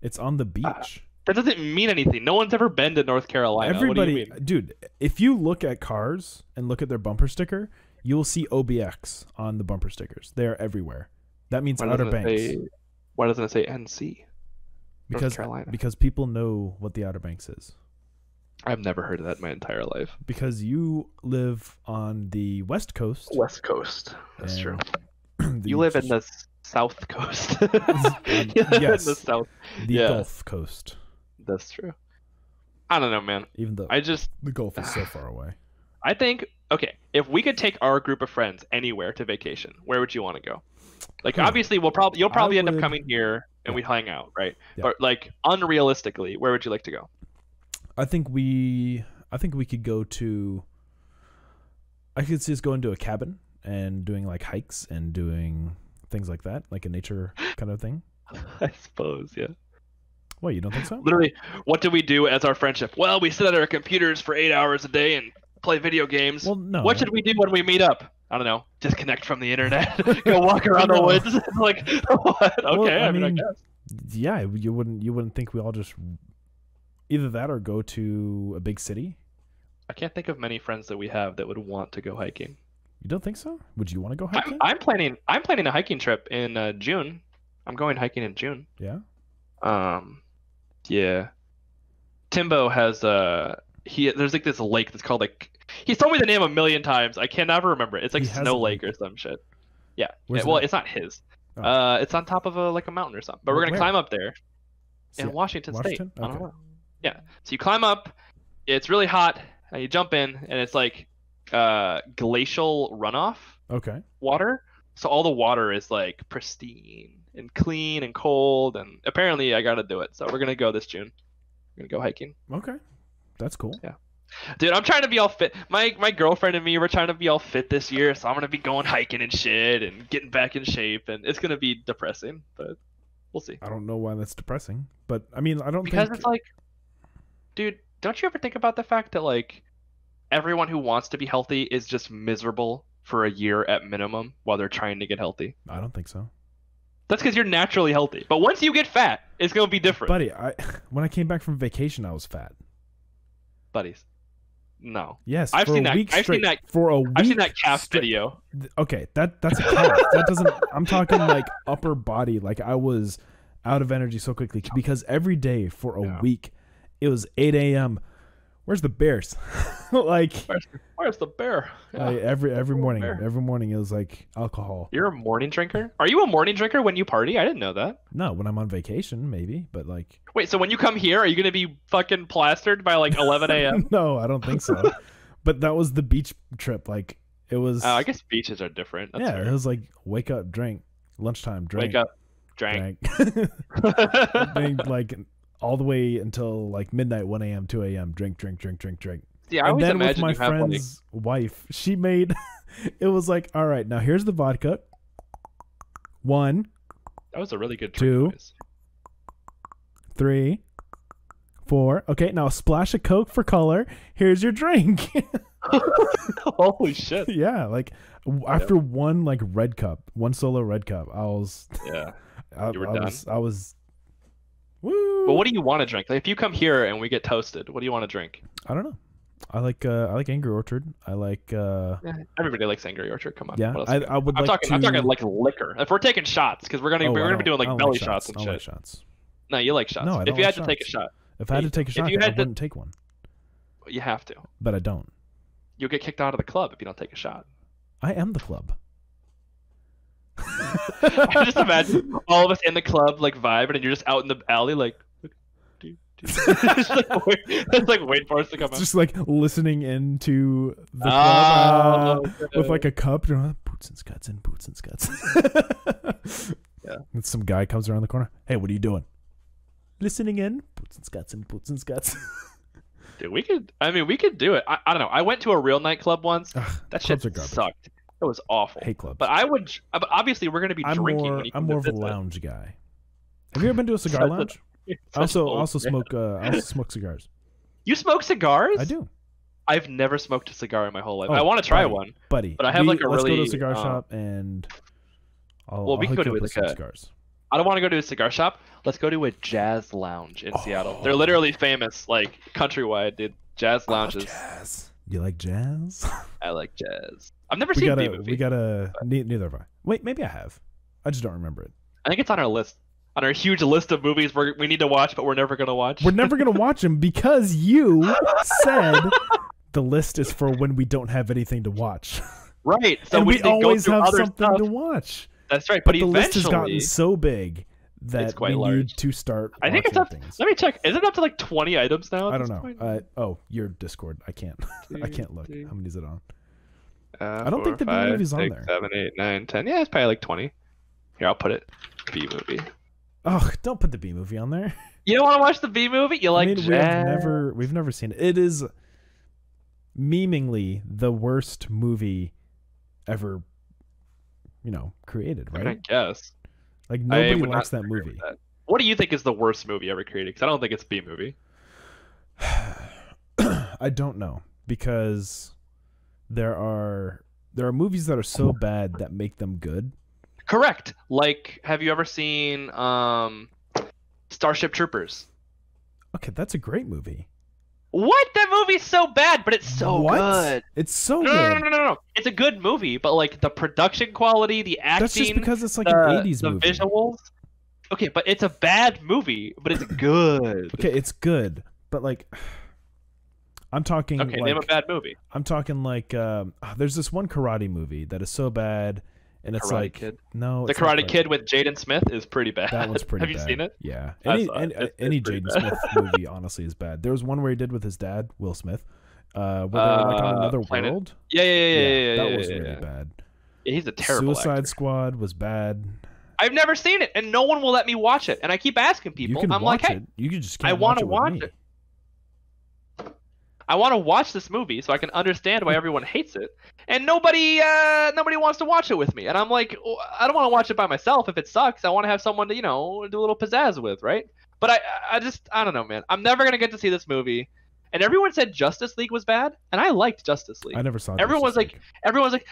It's on the beach. that doesn't mean anything. No one's ever been to North Carolina. What do you Everybody, mean? dude, if you look at cars and look at their bumper sticker, you will see OBX on the bumper stickers. They are everywhere. That means Why Outer doesn't it Banks. say- Why doesn't it say NC? North Carolina. Because people know what the Outer Banks is. I've never heard of that in my entire life. Because you live on the West Coast. West Coast. That's true. and You live in the South Coast. yes. In the South. the yeah. Gulf Coast. That's true. I don't know, man. Even though the Gulf is so far away. I think, okay, if we could take our group of friends anywhere to vacation, where would you want to go? Like, obviously, you'll probably end up would- coming here and we hang out, right? Yeah. But like, unrealistically, where would you like to go? I think we could go to. I could see us going to a cabin and doing like hikes and doing things like that, like a nature kind of thing. I suppose, yeah. What, you don't think so? Literally, what do we do as our friendship? Well, we sit at our computers for 8 hours a day and play video games. Well, no. What should we do when we meet up? I don't know. Disconnect from the internet. Go walk around the No. woods. Like, what? Okay, Well, I mean, I guess. Yeah, you wouldn't think we all just either that or go to a big city? I can't think of many friends that we have that would want to go hiking. You don't think so? Would you want to go hiking? I'm planning a hiking trip in June. I'm going hiking in June. Yeah. Yeah. Timbo has there's like this lake that's called like he's told me the name a million times. I can never remember it. It's like He has Snow a Lake lake. or some shit. Yeah. Where's Well, that? it's not his. Oh. It's on top of a mountain or something. But we're gonna Where? climb up there in See, Washington State. Washington? I don't Okay. know. Yeah. So you climb up. It's really hot. And you jump in, and it's like glacial runoff Okay. water. So all the water is like pristine and clean and cold, and apparently I gotta do it. So we're gonna go this June. We're gonna go hiking. Okay. That's cool. Yeah. Dude, I'm trying to be all fit. My girlfriend and me, we're trying to be all fit this year, so I'm gonna be going hiking and shit and getting back in shape, and it's gonna be depressing, but we'll see. I don't know why that's depressing, but I mean, I don't Because think it's like, dude, don't you ever think about the fact that like everyone who wants to be healthy is just miserable for a year at minimum while they're trying to get healthy? I don't think so. That's because you're naturally healthy. But once you get fat, it's gonna be different. Buddy, when I came back from vacation, I was fat. Buddies. No. Yes, I've for seen a that. week I've straight. seen that. For a week I've seen that calf straight. video. Okay, that's a calf. That doesn't. I'm talking like upper body. Like I was out of energy so quickly because every day for a week, it was 8 a.m. Where's the bears? Like Where's the bear? Yeah. like every morning. Bear. Every morning it was like alcohol. You're a morning drinker? Are you a morning drinker when you party? I didn't know that. No, when I'm on vacation, maybe, but like. Wait, so when you come here, are you gonna be fucking plastered by like 11 a.m.? No, I don't think so. But that was the beach trip. Like it was. Oh, I guess beaches are different. That's fair. It was like wake up, drink, lunchtime, drink, Wake up, drank. Drink like all the way until like midnight, 1 a.m., 2 a.m. Drink. Yeah, I And always then with imagine my you have like. friend's wife, she made. It was like, all right, now here's the vodka. 1, That was a really good 2, drink noise. 3, 4. Okay, now a splash of Coke for color. Here's your drink. Holy shit. Yeah, like after one like red cup, one solo red cup, I was. Yeah. I, You were I done. was. I was. Woo. But what do you want to drink? Like, if you come here and we get toasted, what do you want to drink? I don't know. I like Angry Orchard. I like. Everybody likes Angry Orchard. Come on. Yeah, What else I we got? would I'm like talking. to. I'm talking like liquor. If we're taking shots, because we're Oh, gonna be doing I like don't belly like shots and I don't shit. like shots. No, you like shots. No, I if don't you like had to take a shots. shot, If I had to take a shot, you I had to- wouldn't take one. you have to. But I don't. You'll get kicked out of the club if you don't take a shot. I am the club. I just imagine all of us in the club like vibing, and you're just out in the alley like. Just like wait for us to come out. Just like listening into the club okay. with like a cup. Boots and scuts and boots and scuts. Yeah. And some guy comes around the corner. Hey, what are you doing? Listening in. Boots and scuts and boots and scuts. Dude, we could do it. I don't know. I went to a real nightclub once. Ugh, That shit clubs are garbage. sucked. It was awful. Hate clubs. But obviously we're gonna be drinking. When you I'm come more to of a visit. lounge guy. Have you ever been to a cigar lounge? I also smoke. I also smoke cigars. You smoke cigars? I do, I've never smoked a cigar in my whole life. Oh, I want to try buddy. one. buddy. But I have, like, a let's go to really, a cigar shop and I'll. Well, we I'll can go hook you to, up with like, some a- cigars. I don't want to go to a cigar shop. Let's go to a jazz lounge in Seattle. They're literally famous, like countrywide, dude. Jazz lounges. Jazz. You like jazz? I like jazz. I've never we seen gotta. B movie. We gotta. Neither have I. Wait, maybe I have. I just don't remember it. I think it's on our list. On our huge list of movies we need to watch, but we're never gonna watch. We're never gonna watch them because you said the list is for when we don't have anything to watch. Right. So and we need to go always through have other something stuff. to watch. That's right. But But the list has eventually, gotten so big that It's quite we large. need to start. I think it's watching up. things. Let me check. Is it up to like 20 items now? at I don't this know. point? Oh, your Discord. I can't. I can't look. Two, How many is it on? I don't think the B movie's on there. 7, 8, 9, 10. Yeah, it's probably like 20. Here, I'll put it. B movie. Oh, don't put the B movie on there. You don't want to watch the B movie? You like I mean, jazz? we've never seen it. It is memingly the worst movie ever, created, right? I guess. Like I nobody would not likes that agree with movie. that. What do you think is the worst movie ever created? Because I don't think it's B movie. I don't know because there are movies that are so bad that make them good. Correct. Like, have you ever seen Starship Troopers? Okay, that's a great movie. What? That movie's so bad, but it's so What? good. It's so No, good. no. It's a good movie, but like the production quality, the acting, That's just because it's like the, an 80s the movie. visuals. Okay, but it's a bad movie, but it's good. Okay, it's good, but like I'm talking Okay, like name a bad movie. I'm talking like there's this one karate movie that is so bad and it's Karate like Kid. no, The it's not Karate like- Kid with Jaden Smith is pretty bad. That one's pretty Have bad. you seen it? Yeah. I Any saw it. It's any pretty Jaden bad. Smith movie honestly is bad. There was one where he did with his dad, Will Smith, Where they were like on another Planet. world. Yeah. That was really bad. Yeah, he's a terrible Suicide actor. Squad was bad. I've never seen it, and no one will let me watch it. And I keep asking You people. can I'm watch like, hey, it. You can just can't I want to watch watch it. I want to watch this movie so I can understand why everyone hates it, and nobody wants to watch it with me. And I'm like, I don't want to watch it by myself if it sucks. I want to have someone to do a little pizzazz with, right? But I don't know, man. I'm never gonna get to see this movie. And everyone said Justice League was bad, and I liked Justice League. I never saw. Everyone's like,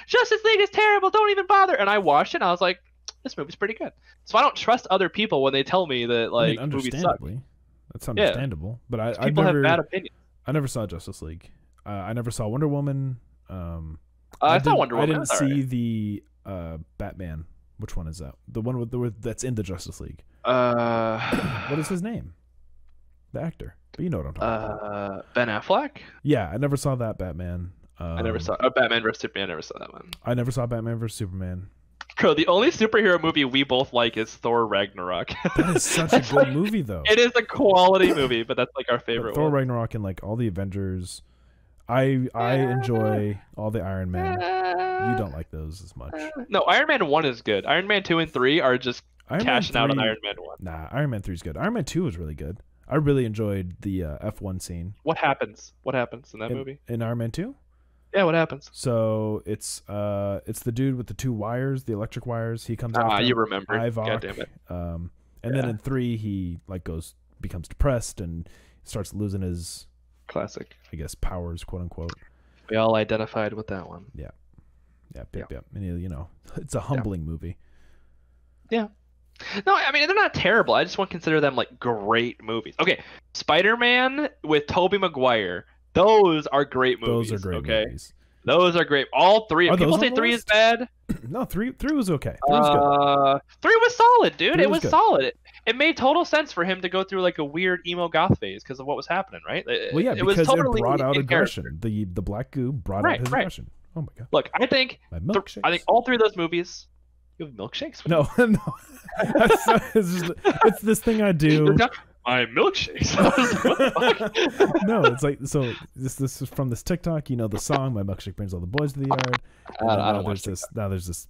Justice League is terrible. Don't even bother. And I watched it, and I was like, this movie's pretty good. So I don't trust other people when they tell me that like movies suck. Understandably, that's understandable. But I People never have bad opinions. I never saw Justice League. I never saw Wonder Woman. I saw Wonder Woman. I didn't see the Batman. Which one is that? The one with that's in the Justice League. What is his name? The actor. But you know what I'm talking about. Ben Affleck. Yeah, I never saw that Batman. I never saw Batman vs Superman. I never saw that one. I never saw Batman vs Superman. Bro, the only superhero movie we both like is Thor Ragnarok. That is such a good movie, though. It is a quality movie, but that's like our favorite Thor one. Ragnarok and like all the Avengers. I enjoy all the Iron Man. You don't like those as much. No, Iron Man 1 is good. Iron Man 2 and 3 are just cashing out on Iron Man 1. Nah, Iron Man 3 is good. Iron Man 2 is really good. I really enjoyed the F1 scene. What happens? What happens in that movie? In Iron Man 2? Yeah, what happens? So it's the dude with the two wires, the electric wires. He comes out. You remember. Ivok, God damn it. And then in 3 he like becomes depressed and starts losing his classic, I guess, powers, quote unquote. We all identified with that one. Yeah. And it's a humbling movie. Yeah. No, I mean, they're not terrible. I just won't consider them like great movies. Okay, Spider-Man with Tobey Maguire. Those are great movies. Those are great movies. Those are great. All three. People say 3 is bad. No, 3 was okay. 3 was good. 3 was solid, dude. It was good. solid. It made total sense for him to go through like a weird emo goth phase because of what was happening, right? Well, yeah, because totally it brought out aggression. Character. The black goo brought out his aggression. Oh my god. Look, I think all 3 of those movies. You have milkshakes? No. It's this thing I do. My milkshakes. No, it's like, so this is from this TikTok. The song "My Milkshake Brings All the Boys to the Yard." There's this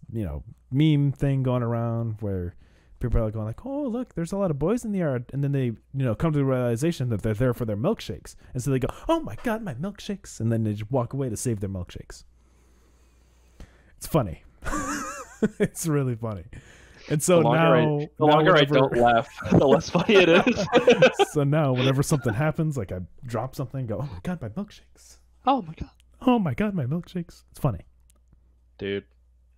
meme thing going around where people are like going like, "Oh, look, there's a lot of boys in the yard," and then they come to the realization that they're there for their milkshakes, and so they go, "Oh my god, my milkshakes!" and then they just walk away to save their milkshakes. It's funny. It's really funny. And so the longer I don't laugh, the less funny it is. So now whenever something happens, like I drop something and go, "Oh my god, my milkshakes. Oh my god. Oh my god, my milkshakes." It's funny. Dude,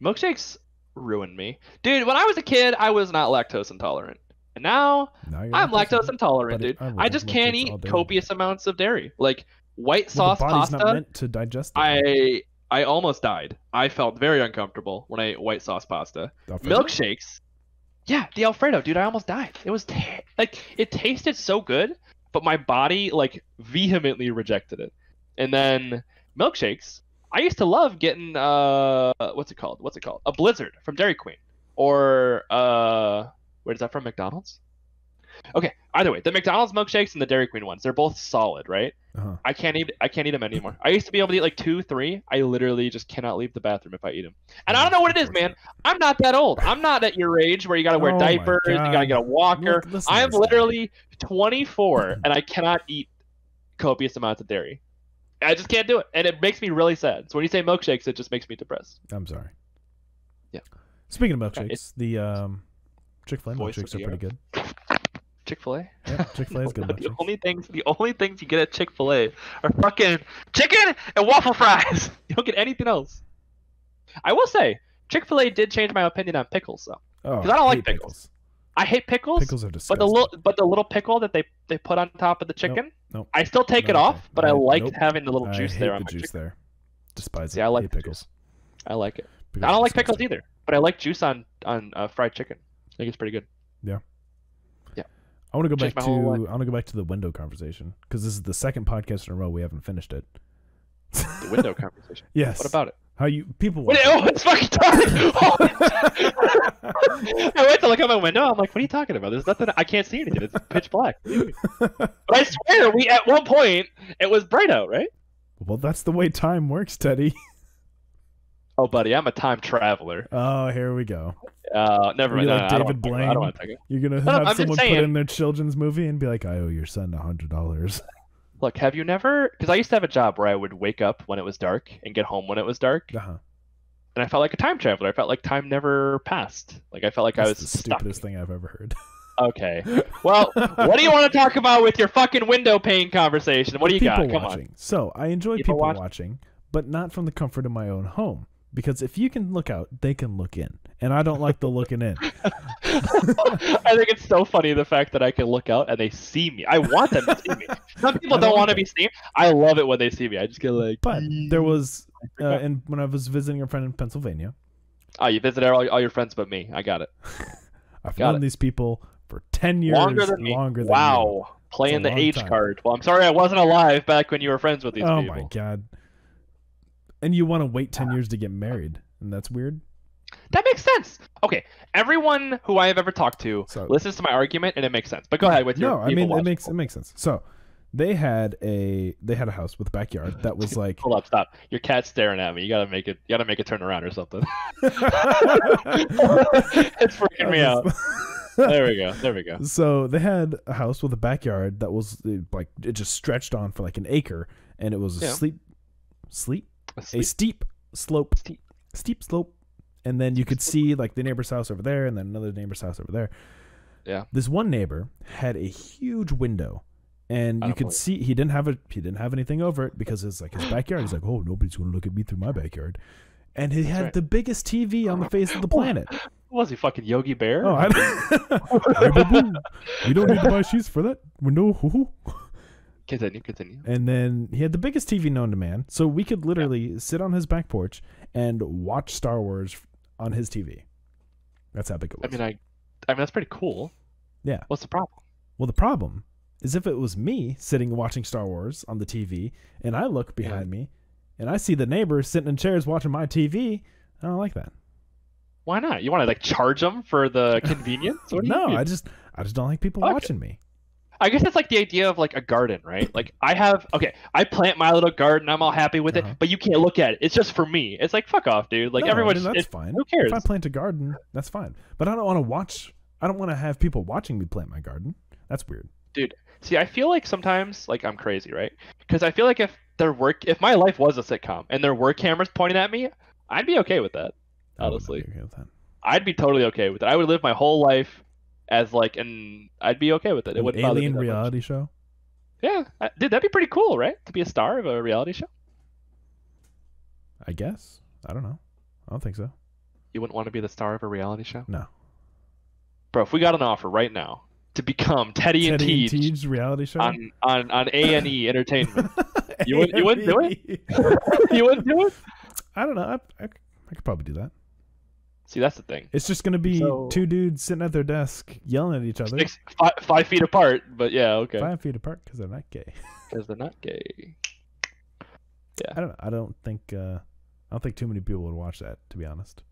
milkshakes ruined me. Dude, when I was a kid, I was not lactose intolerant. And now I'm lactose intolerant, dude. I just can't eat copious amounts of dairy. Like white sauce the body's pasta. Not meant to digest it. I almost died. I felt very uncomfortable when I ate white sauce pasta. Alfredo? Milkshakes. Yeah, the Alfredo, dude. I almost died. It was it tasted so good, but my body like vehemently rejected it. And then milkshakes. I used to love getting what's it called? A Blizzard from Dairy Queen, or where is that from? McDonald's. Okay, either way, the McDonald's milkshakes and the Dairy Queen ones, they're both solid, right? Uh-huh. I can't eat them anymore. I used to be able to eat like 2, 3. I literally just cannot leave the bathroom if I eat them. And I don't know what it is, man. I'm not that old. I'm not at your age where you gotta wear diapers, you gotta get a walker. I'm literally 24 and I cannot eat copious amounts of dairy. I just can't do it, and it makes me really sad. So when you say milkshakes, it just makes me depressed. I'm sorry. Yeah. Speaking of milkshakes, the Chick-fil-A milkshakes are pretty good. Chick-fil-A? Yeah, Chick-fil-A is good. The only things you get at Chick-fil-A are fucking chicken and waffle fries. You don't get anything else. I will say, Chick-fil-A did change my opinion on pickles, though. Because I don't like pickles. I hate pickles. Pickles are disgusting. But the little pickle that they put on top of the chicken, nope. I still take it off, but I liked having the little juice there on my chicken. There. Despise it. Yeah, I like pickles. I like it. I don't like pickles either, but I like juice on fried chicken. I think it's pretty good. Yeah. Yeah. I want to go back to the window conversation because this is the second podcast in a row we haven't finished it. The window conversation. Yes. What about it? How people? Wait, it's fucking dark. I went to look out my window. I'm like, what are you talking about? There's nothing. I can't see anything. It's pitch black. But I swear, at one point it was bright out, right? Well, that's the way time works, Teddy. Oh, buddy, I'm a time traveler. Oh, here we go. Never You're mind. like No, David Blaine. I don't want to take it. You're gonna No, have I'm just someone put saying. in their children's movie and be like, "I owe your son $100." Look, have you never? Because I used to have a job where I would wake up when it was dark and get home when it was dark, Uh-huh. and I felt like a time traveler. I felt like time never passed. Like I felt like I was That's the stuck. stupidest thing I've ever heard. Okay. Well, what do you want to talk about with your fucking window pane conversation? What do you got? People Come watching. on. So I enjoy People people watch- watching, but not from the comfort of my own home. Because if you can look out, they can look in, and I don't like the looking in. I think it's so funny the fact that I can look out and they see me. I want them to see me. Some people don't want to be seen. I love it when they see me. I just get like. But there was, and when I was visiting a friend in Pennsylvania, Oh, you visited all your friends but me. I got it. I've Got known it. these people for 10 years Longer than me. you. Wow. Playing the long age time. card. Well, I'm sorry I wasn't alive back when you were friends with these Oh people. my god! And you want to wait 10 years to get married, and that's weird. That makes sense. Okay, everyone who I have ever talked to So- listens to my argument, and it makes sense. But go ahead with your. No, I people mean watching. it makes sense. So they had a house with a backyard that was like Hold up, stop. Your cat's staring at me. You gotta make it turn around or something. It's freaking me out. There we go. So they had a house with a backyard that was like it just stretched on for like an acre, and it was a steep slope, steep slope, and then you could see like the neighbor's house over there, and then another neighbor's house over there. Yeah. This one neighbor had a huge window, and you could see he didn't have anything over it because it's like his backyard. He's like, oh, nobody's gonna look at me through my backyard, and he had the biggest TV on the face of the planet. Was he fucking Yogi Bear? Oh, you don't need to buy sheets for that window. Continue. And then he had the biggest TV known to man, so we could literally sit on his back porch and watch Star Wars on his TV. That's how big it was. I mean that's pretty cool. Yeah. What's the problem? Well, the problem is if it was me sitting watching Star Wars on the TV, and I look behind me, and I see the neighbor sitting in chairs watching my TV, I don't like that. Why not? You want to like charge them for the convenience? What do you No, mean? I just don't like people watching me. I guess it's like the idea of like a garden, right? Like I plant my little garden, I'm all happy with it, but you can't look at it. It's just for me. It's like fuck off, dude. Like No, everyone, I mean, that's fine. Who cares? If I plant a garden, that's fine. But I don't want to watch. I don't want to have people watching me plant my garden. That's weird. Dude, see, I feel like sometimes like I'm crazy, right? Because I feel like if my life was a sitcom and there were cameras pointing at me, I'd be okay with that. Honestly, I'd be totally okay with it. I would live my whole life as like, and I'd be okay with it. It wouldn't bother me alien that much. reality show. Yeah, dude, that'd be pretty cool, right? To be a star of a reality show. I guess. I don't know. I don't think so. You wouldn't want to be the star of a reality show? No. Bro, if we got an offer right now to become Teddy and Teej reality show on A&E Entertainment, you wouldn't do it? You wouldn't do it? I don't know. I could probably do that. See, that's the thing. It's just going to be two dudes sitting at their desk yelling at each other. 5 feet apart, but yeah, okay. 5 feet apart because they're not gay. Because they're not gay. Yeah. I don't know. I don't think too many people would watch that, to be honest.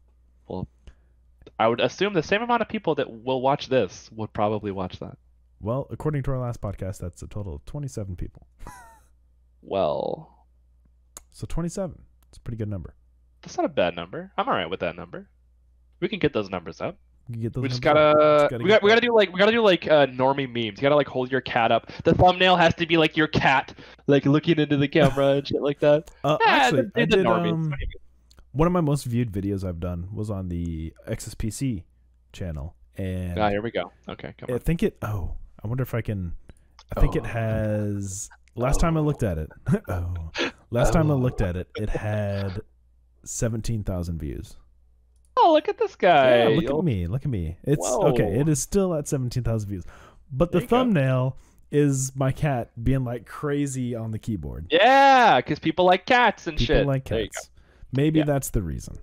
Well, I would assume the same amount of people that will watch this would probably watch that. Well, according to our last podcast, that's a total of 27 people. Well. So 27. It's a pretty good number. That's not a bad number. I'm all right with that number. We can get those numbers up. We just gotta we gotta do like normie memes. You gotta like hold your cat up. The thumbnail has to be like your cat like looking into the camera and shit like that. Actually, I did, one of my most viewed videos I've done was on the XSPC channel, and here we go. Okay, come on. I think it. Oh, I wonder if I can. I think it has. Last time I looked at it. Time I looked at it, it had 17,000 views. Oh, look at this guy. Yeah, look at me. It's okay. It is still at 17,000 views. But the thumbnail is my cat being like crazy on the keyboard. Yeah, because people like cats and shit. People like cats. Maybe that's the reason.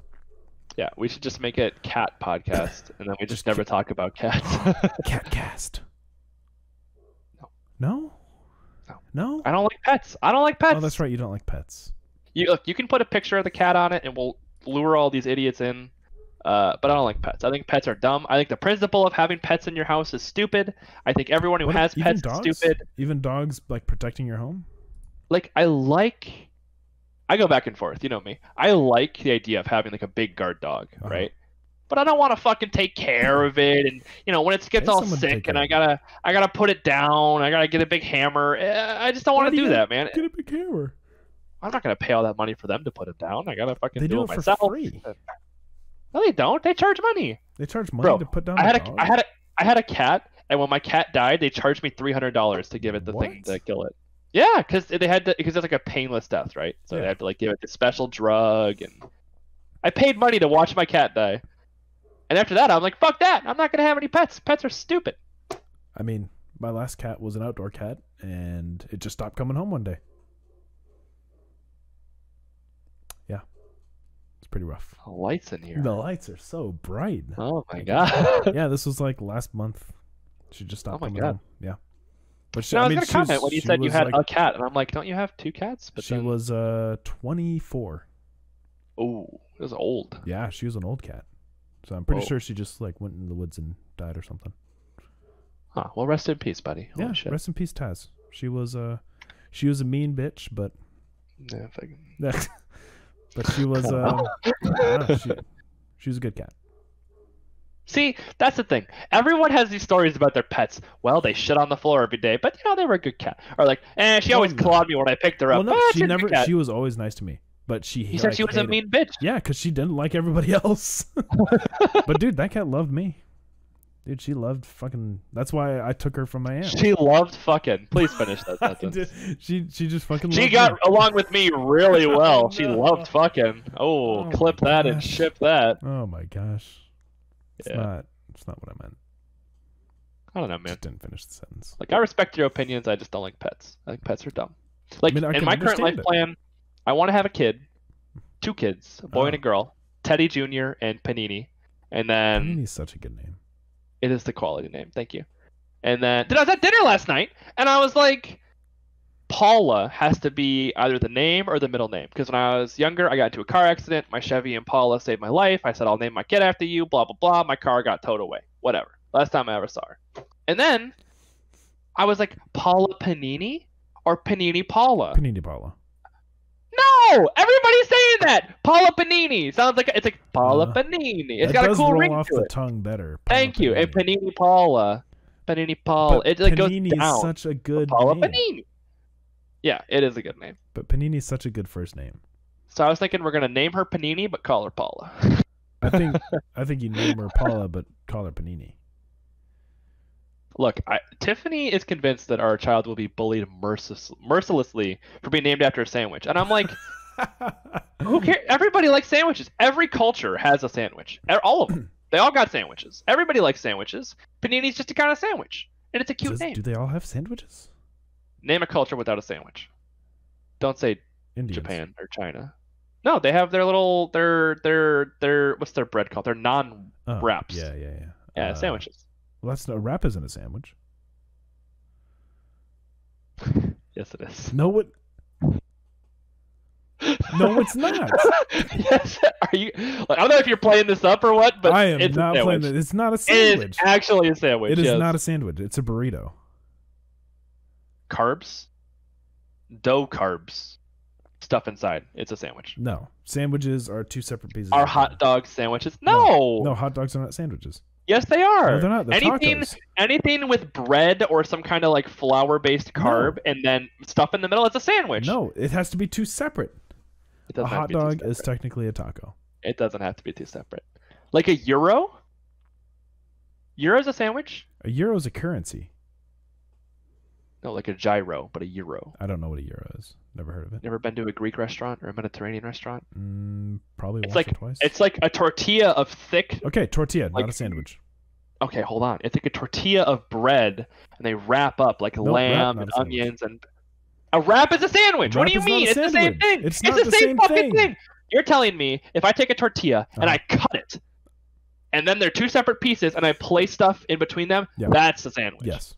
Yeah, we should just make it cat podcast, and then we just never talk about cats. Catcast. No? No? I don't like pets. Oh, that's right. You don't like pets. You can put a picture of the cat on it, and we'll lure all these idiots in. But I don't like pets. I think pets are dumb. I think the principle of having pets in your house is stupid. I think everyone who has pets is stupid. Even dogs, like protecting your home? Like, I like I go back and forth. You know me. I like the idea of having like a big guard dog, Uh-huh. right? But I don't want to fucking take care of it, and when it gets Pay all someone to take sick, and care I gotta put it down. I gotta get a big hammer. I just don't want to do that, man. Get a big hammer. I'm not gonna pay all that money for them to put it down. I gotta fucking They do it for myself. free. No, they don't. They charge money. They charge money Bro, to put down. I had a dog? I had a cat, and when my cat died, they charged me $300 to give it the thing What? to kill it. Yeah, because it's like a painless death, right? So they Yeah. have to like give it the special drug, and I paid money to watch my cat die. And after that, I'm like, fuck that. I'm not gonna have any pets. Pets are stupid. I mean, my last cat was an outdoor cat, and it just stopped coming home one day. Yeah, it's pretty rough. Lights in here. The lights are so bright. Oh my god. Yeah, this was like last month. She just stopped Oh my coming God. home. Yeah. But she, No, I was mean, gonna comment when you she said you was had like, a cat, and I'm like, don't you have 2 cats? But she then... was 24. Oh, it was old. Yeah, she was an old cat. So I'm pretty Whoa. sure she just like went in the woods and died or something. Huh. Well, rest in peace, buddy. Holy Yeah, shit. rest in peace, Taz. She was a mean bitch, but Yeah, fucking... but she was yeah, she was a good cat. See, that's the thing. Everyone has these stories about their pets. Well, they shit on the floor every day, but they were a good cat. Or like, she Well, always no. clawed me when I picked her up. Well, no, Ah, she she's a never. good cat. She was always nice to me, but You said she was a hated- mean bitch. Yeah, because she didn't like everybody else. But dude, that cat loved me. Dude, she loved fucking. That's why I took her from my aunt. She loved fucking. Please finish that sentence. She just fucking. She loved got me. along with me really well. She No. loved fucking. Oh, Oh clip my that and gosh. ship that. Oh my gosh. It's Yeah. not what I meant. I don't know, man. Just didn't finish the sentence. Like, I respect your opinions. I just don't like pets. I think pets are dumb. Like, I mean, I in can my current life understand it. plan, I want to have a kid, 2 kids, a boy and a Oh. girl, Teddy Jr. and Panini. And then Panini's such a good name. it is the quality name. Thank you. And then I was at dinner last night, and I was like, Paula has to be either the name or the middle name. Because when I was younger, I got into a car accident. My Chevy Impala saved my life. I said, I'll name my kid after you, blah, blah, blah. My car got towed away. Whatever. Last time I ever saw her. And then I was like, Paula Panini or Panini Paula? Panini Paula. No! Everybody's saying that! Paula Panini. Sounds like, it's like Paula Uh, Panini. It's That got a does cool roll ring off to the it. tongue better. Paula Thank you. And Panini. Panini Paula. Panini Paula. But It like goes Panini's down. such a good Paula name. Panini. Yeah, it is a good name. But Panini's such a good first name. So I was thinking we're gonna name her Panini, but call her Paula. I think you name her Paula, but call her Panini. Look, Tiffany is convinced that our child will be bullied mercilessly for being named after a sandwich, and I'm like, who cares? Everybody likes sandwiches. Every culture has a sandwich. All of them. They all got sandwiches. Everybody likes sandwiches. Panini's just a kind of sandwich, and it's a cute name. Do they all have sandwiches? Name a culture without a sandwich. Don't say Indians. Japan or China. No, they have their little their what's their bread called? Their non-wraps. Yeah. Yeah, sandwiches. Well, a wrap isn't a sandwich. Yes, it is. No, no, it's not. Yes, are you? Like, I don't know if you're playing this up or what, but I am it's not a playing sandwich. it. It's not a It sandwich. is actually a sandwich. It is yes. not a sandwich. It's a burrito. Carbs, dough carbs, stuff inside. It's a sandwich. No, sandwiches are 2 separate pieces. Are of hot bread. dog sandwiches? No. No, hot dogs are not sandwiches. Yes, they are. No, they're not. They're tacos. Anything with bread or some kind of like flour-based carb and then stuff in the middle, it's a sandwich. No, it has to be 2 separate. It A doesn't have hot to be two dog is separate. technically a taco. It doesn't have to be 2 separate. Like a euro? Euro's a sandwich? A euro is a currency. No, like a gyro, but a euro. I don't know what a euro is. Never heard of it. Never been to a Greek restaurant or a Mediterranean restaurant? Probably It's once like or twice. it's like a tortilla of thick. Okay, tortilla, like- not a sandwich. Okay, hold on. It's like a tortilla of bread, and they wrap up like Nope, lamb wrap, and not a sandwich. onions and. A wrap is a sandwich. A What do wrap you is not a mean? It's the same sandwich. thing. It's not the the same same fucking thing. thing. You're telling me if I take a tortilla and I cut it, and then they're 2 separate pieces, and I place stuff in between them, Yeah. that's a sandwich. Yes.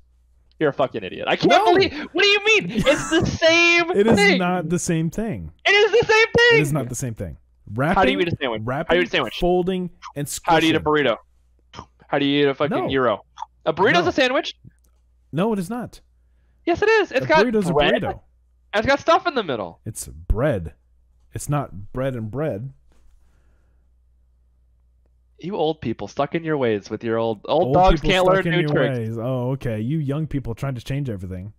You're a fucking idiot. I can't No. believe. What do you mean? It's the same It is thing. not the same thing. It is the same thing. It is not the same thing. Wrapping, How do you eat a sandwich? Wrapping, How do you eat a sandwich? folding, and squishing. How do you eat a burrito? How do you eat a fucking No. gyro? A burrito's No. a sandwich? No, it is not. Yes, it is. It's a got burrito's bread. a burrito. And it's got stuff in the middle. It's bread. It's not bread and bread. You old people stuck in your ways with your old Old dogs people can't stuck learn in new your tricks. ways. Oh, okay. You young people trying to change everything.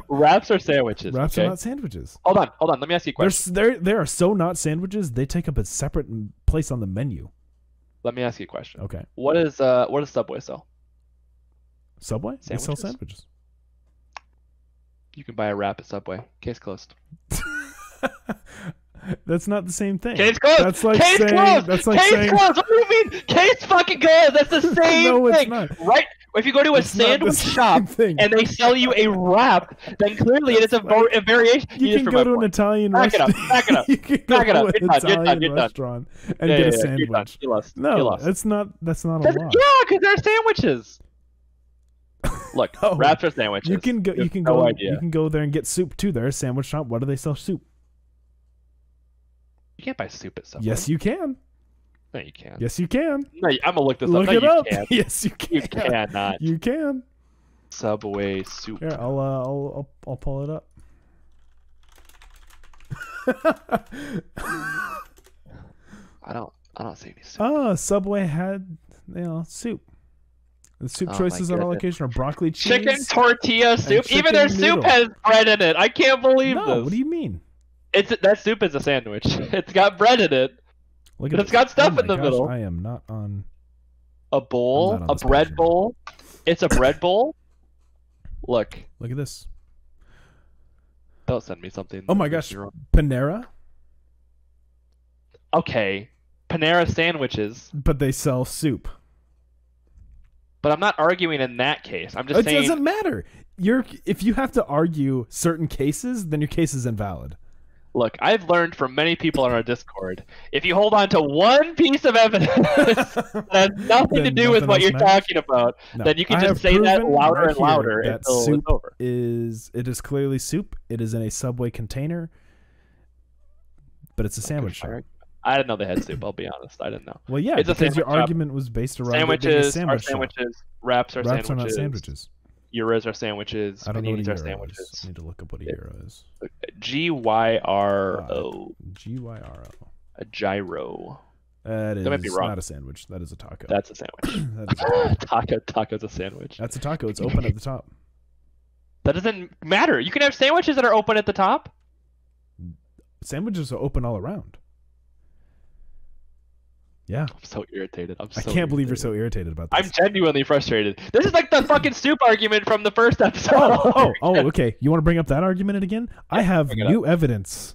Wraps or sandwiches? Wraps okay? are not sandwiches. Hold on. Let me ask you a question. They are so not sandwiches. They take up a separate place on the menu. Let me ask you a question. Okay. What does Subway sell? Subway? They sell Sandwiches? sandwiches. You can buy a wrap at Subway. Case closed. That's not the same thing. Case closed. That's like Case saying. closed. That's like Case saying. closed. What do you mean? Case fucking closed. That's the same No, it's thing. not. Right? If you go to a It's not the sandwich same shop thing. and they sell you a wrap, then clearly it is a variation. You can go to an Italian Back it up. restaurant. Back it up. You can go Back it to up. an You're done. Italian You're done. restaurant and Yeah, get a you're done. sandwich. You lost. No, You lost. that's not a Yeah, lie. because they're sandwiches. Look, Oh, wraps are sandwiches. You can go. You can no go. idea. You can go there and get soup too. They're a sandwich shop. Why do they sell soup? You can't buy soup at Subway. Yes, you can. No, you can't. Yes, you can. No, I'm gonna look this Look up. No, it you up. can't. Yes, you can. You cannot. You can. Subway soup. Here, I'll pull it up. I don't see any soup. Subway had soup. The soup Oh, choices my on goodness. allocation are broccoli cheese. Chicken tortilla soup. chicken Even their soup noodle. has bread in it. I can't believe No, this. what do you mean? That soup is a sandwich. It's got bread in it. Look But at it's got stuff oh in the my gosh, middle. I am not on. A bowl, I'm not on a this bread picture. bowl. It's a bread bowl. Look, Look at this. don't send me something. Oh my that makes gosh, me wrong. Panera, Okay, Panera sandwiches. but they sell soup. But I'm not arguing in that case. I'm just It saying. doesn't matter. If you have to argue certain cases, then your case is invalid. Look, I've learned from many people on our Discord. If you hold on to one piece of evidence that has nothing to Then do with nothing what else you're matters? talking about, No. then you can I just have say that proven louder right and louder here that until soup it's over. it is clearly soup. It is in a Subway container, but it's a sandwich shop. I didn't know they had soup. I'll be honest. I didn't know. Well, yeah, It's a because your sandwich shop. argument was based around it being a Sandwiches are sandwich shop. sandwiches. Wraps are Wraps are not sandwiches. sandwiches. Euros are sandwiches. I don't know what a Paninis gyro are is. sandwiches. I need to look up what a gyro is. GYRO. GYRO. A gyro. That is might be wrong. not a sandwich. That is a taco. That's a sandwich. That is Taco's a sandwich. That's a taco. It's open at the top. That doesn't matter. You can have sandwiches that are open at the top. Sandwiches are open all around. Yeah. I'm so irritated. I can't believe you're so irritated about I'm this. genuinely frustrated. This is like the fucking soup argument from the first episode. Okay. You want to bring up that argument again? I have bring it new evidence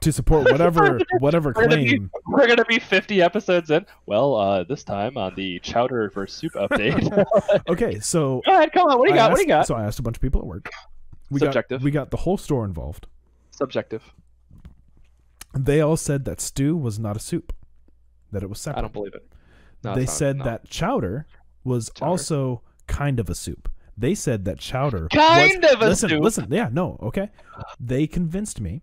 to support whatever claim. We're gonna be 50 episodes in. Well, this time on the Chowder vs. Soup update. Okay, so Go ahead, come on. What do you got? What do you got? So I asked a bunch of people at work. Subjective. We got the whole store involved. Subjective. They all said that stew was not a soup, that it was separate. I don't believe it. No, They it's not. said No. that chowder was Chowder. also kind of a soup. They said that chowder Kind was, of a listen, soup? Listen, yeah, no, okay. They convinced me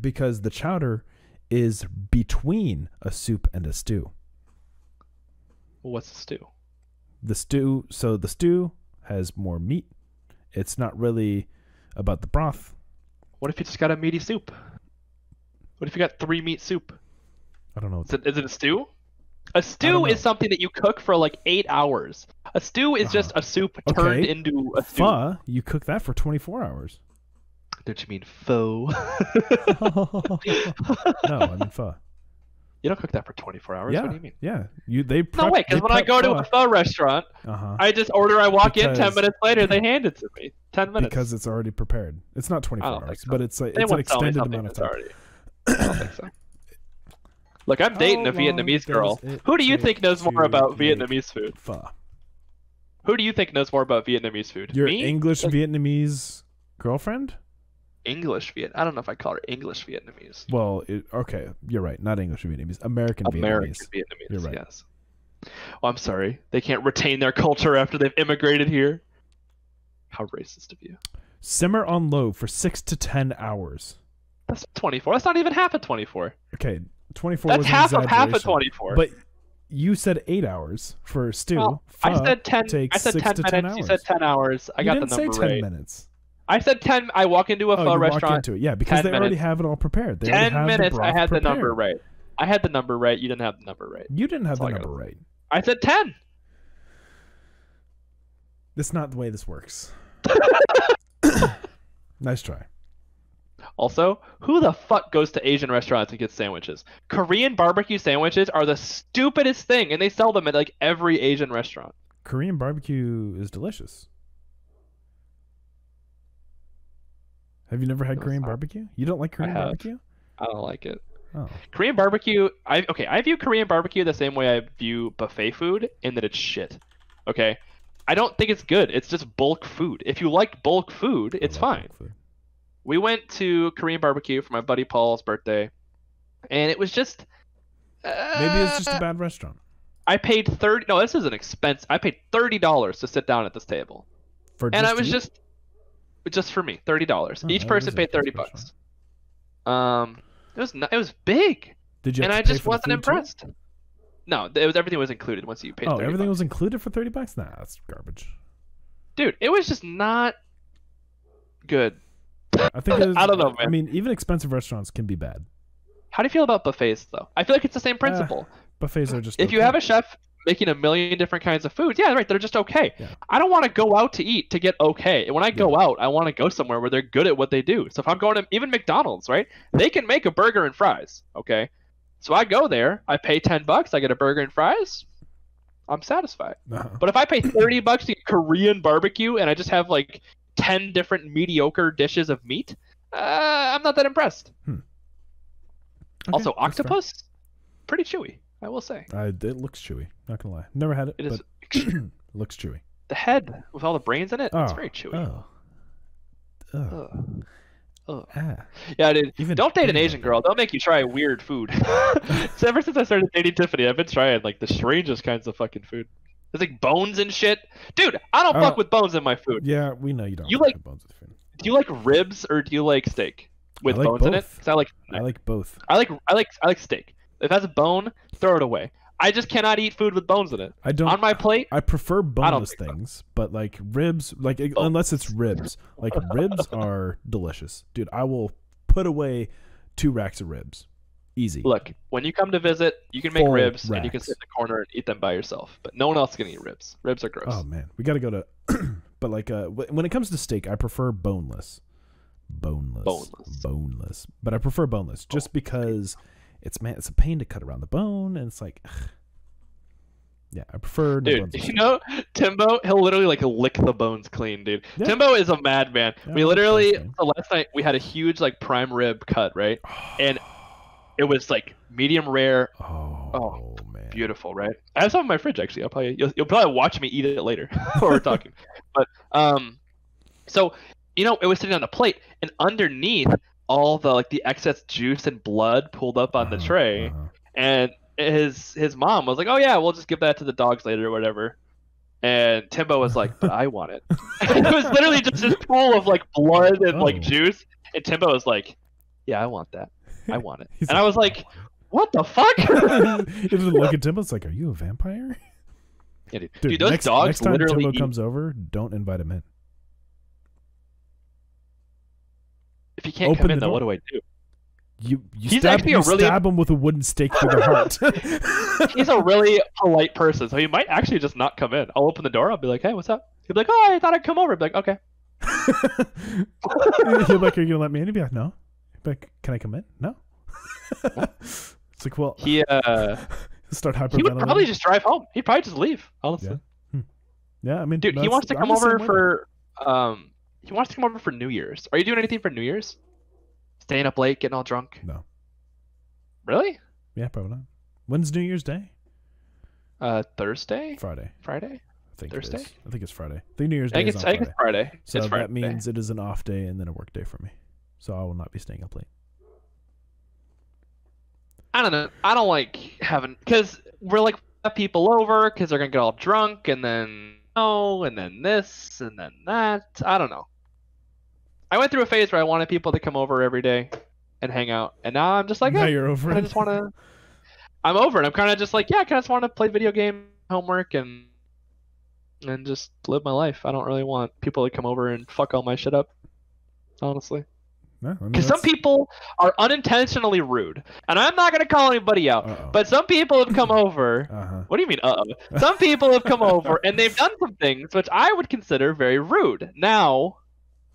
because the chowder is between a soup and a stew. Well, what's the stew? The stew has more meat. It's not really about the broth. What if you just got a meaty soup? What if you got 3 meat soup? I don't know. Is it a stew? A don't stew know. is something that you cook for like 8 hours. A stew is just a soup turned Okay. into a stew. Pho, you cook that for 24 hours. Don't you mean faux? No, I mean pho. You don't cook that for 24 hours. Yeah, What do you mean? yeah. No way, because when I go to a pho restaurant, I just order. I walk in. 10 Because- minutes later, they hand it to me. 10 minutes. because it's already prepared. It's not 24 I don't think hours, so. but it's like They it's an won't tell me extended something amount of that's time. already. I don't think so. Look, I'm dating a How long Vietnamese girl. does it Who do you take think knows more to about make Vietnamese food? Pho. Who do you think knows more about Vietnamese food? Your Me? English Vietnamese girlfriend? English Viet. I don't know if I call her English Vietnamese. Well, okay, you're right. Not English Vietnamese. American American Vietnamese. Vietnamese. You're right. Yes. Oh, I'm sorry. They can't retain their culture after they've immigrated here. How racist of you. Simmer on low for 6 to 10 hours. That's 24. That's not even half of 24. Okay, 24 That's was an half of exaggeration. 24. But you said 8 hours for stew. Well, I Pho said 10. I takes said 6 10 to minutes. 10 hours. You said 10 hours. I got you didn't the number say 10 right. minutes. I said 10. I walk into a Oh, pho you walk restaurant. into it. Yeah, because 10 they already minutes. have it all prepared. They already 10 have minutes. the I broth had the prepared. number right. I had the number right. You didn't have the number right. You didn't have That's the all I number gotta right. I said 10. That's not the way this works. Nice try. Also, who the fuck goes to Asian restaurants and gets sandwiches? Korean barbecue sandwiches are the stupidest thing, and they sell them at like every Asian restaurant. Korean barbecue is delicious. Have you never had No, it's Korean not. barbecue? You don't like Korean have. barbecue? I don't like it. Oh. Korean barbecue, I view Korean barbecue the same way I view buffet food, in that it's shit. Okay? I don't think it's good. It's just bulk food. If you like bulk food, it's I love fine. bulk food. We went to Korean barbecue for my buddy Paul's birthday, and it was just Maybe it's just a bad restaurant. I paid No, this is an expense. I paid $30 to sit down at this table, For and just I was you? just for me, $30. Oh, Each that person is paid a 30 restaurant. bucks. It was big, Did you have and to I pay just for the wasn't food too? impressed. No, everything was included once you paid. Oh, 30 everything bucks. was included for $30? Nah, that's garbage. Dude, it was just not good. I think it is, I don't know, man. I mean, even expensive restaurants can be bad. How do you feel about buffets, though? I feel like it's the same principle. Buffets are just If you okay. have a chef making a million different kinds of foods, yeah, right, they're just okay. Yeah. I don't want to go out to eat to get okay. And when I go out, I want to go somewhere where they're good at what they do. So if I'm going to even McDonald's, right, they can make a burger and fries, okay? So I go there, I pay 10 bucks, I get a burger and fries, I'm satisfied. Uh-huh. But if I pay 30 bucks to get Korean barbecue and I just have like 10 different mediocre dishes of meat, I'm not that impressed. Okay, Also, that's fair. octopus, pretty chewy, I will say. It looks chewy. Not gonna lie. Never had it. It is but looks chewy. the head with all the brains in it. It's Oh, very chewy. Oh. Oh. Ugh. Ugh. Ah. Yeah, dude. Even Don't date an thinking Asian about girl. They'll make you try weird food. So ever since I started dating Tiffany, I've been trying like the strangest kinds of fucking food. There's like bones and shit. Dude, I don't fuck with bones in my food. Yeah, we know you don't. You like like- bones with food. Do you like ribs or do you like steak with like bones in it? both. 'Cause I like both. I like steak. If it has a bone, throw it away. I just cannot eat food with bones in it. I don't. On my plate, I prefer boneless think so. things, but like ribs, like unless it's ribs, like ribs are delicious, dude. I will put away 2 racks of ribs, easy. look, when you come to visit, you can make Full ribs and you can racks. sit in the corner and eat them by yourself. But no one else is gonna eat ribs. Ribs are gross. Oh man, we got to go to. But like, when it comes to steak, I prefer boneless. Boneless. But I prefer boneless just because it's a pain to cut around the bone, and it's like, ugh. Yeah, I prefer. no Dude, bones in you steak. know, Timbo, he'll literally like lick the bones clean, dude. Yeah. Timbo is a madman. Yeah, We I like literally, bones, man. so last night we had a huge like prime rib cut, right? And it was like medium rare, Oh man, beautiful, right? I have some in my fridge actually. You'll probably watch me eat it later while we're talking. But so you know, it was sitting on the plate, and underneath all the like the excess juice and blood pulled up on the tray, and his mom was like, "Oh yeah, we'll just give that to the dogs later or whatever." And Timbo was like, "But I want it." And it was literally just this pool of like blood and like juice, and Timbo was like, "Yeah, I want that. I want it." He's And I was like, "What the fuck?" He doesn't look at Timbo. It's like, are you a vampire? Yeah, dude, those next, dogs next time literally Timbo eat. comes over, don't invite him in. If he can't Open come in, the then door. what do I do? You He's actually a really- stab him with a wooden stake through the heart. He's a really polite person, so he might actually just not come in. I'll open the door. I'll be like, "Hey, what's up?" He'll be like, "Oh, I thought I'd come over." I'll be like, "Okay." He'll be like, are you gonna let me in? He'll be like, no. He'll be like, can I come in? No. It's like, well, He start hyperventilating. he would probably just drive home. He'd probably just leave. Honestly, Yeah, I mean, dude, he that's- wants to I'm come the same over way. for he wants to come over for New Year's. Are you doing anything for New Year's? Staying up late, getting all drunk? No. Really? Yeah, probably not. When's New Year's Day? Thursday? Friday. Friday? I think Thursday? It is. I think it's Friday. I think New Year's I Day think is it's on I think Friday. it's Friday. So it's Friday. that means it is an off day and then a work day for me. So I will not be staying up late. I don't know. I don't like having because we're like have people over because they're gonna get all drunk and then and then this and then that. I don't know. I went through a phase where I wanted people to come over every day and hang out, and now I'm just like, Now eh, you're over I it. just want to. I'm over it. I'm kind of just like, yeah, I kind of just want to play video game, homework, and just live my life. I don't really want people to come over and fuck all my shit up. honestly. No, I mean, Because some people are unintentionally rude, and I'm not going to call anybody out, but some people have come over. What do you mean, Some people have come over, and they've done some things which I would consider very rude. Now,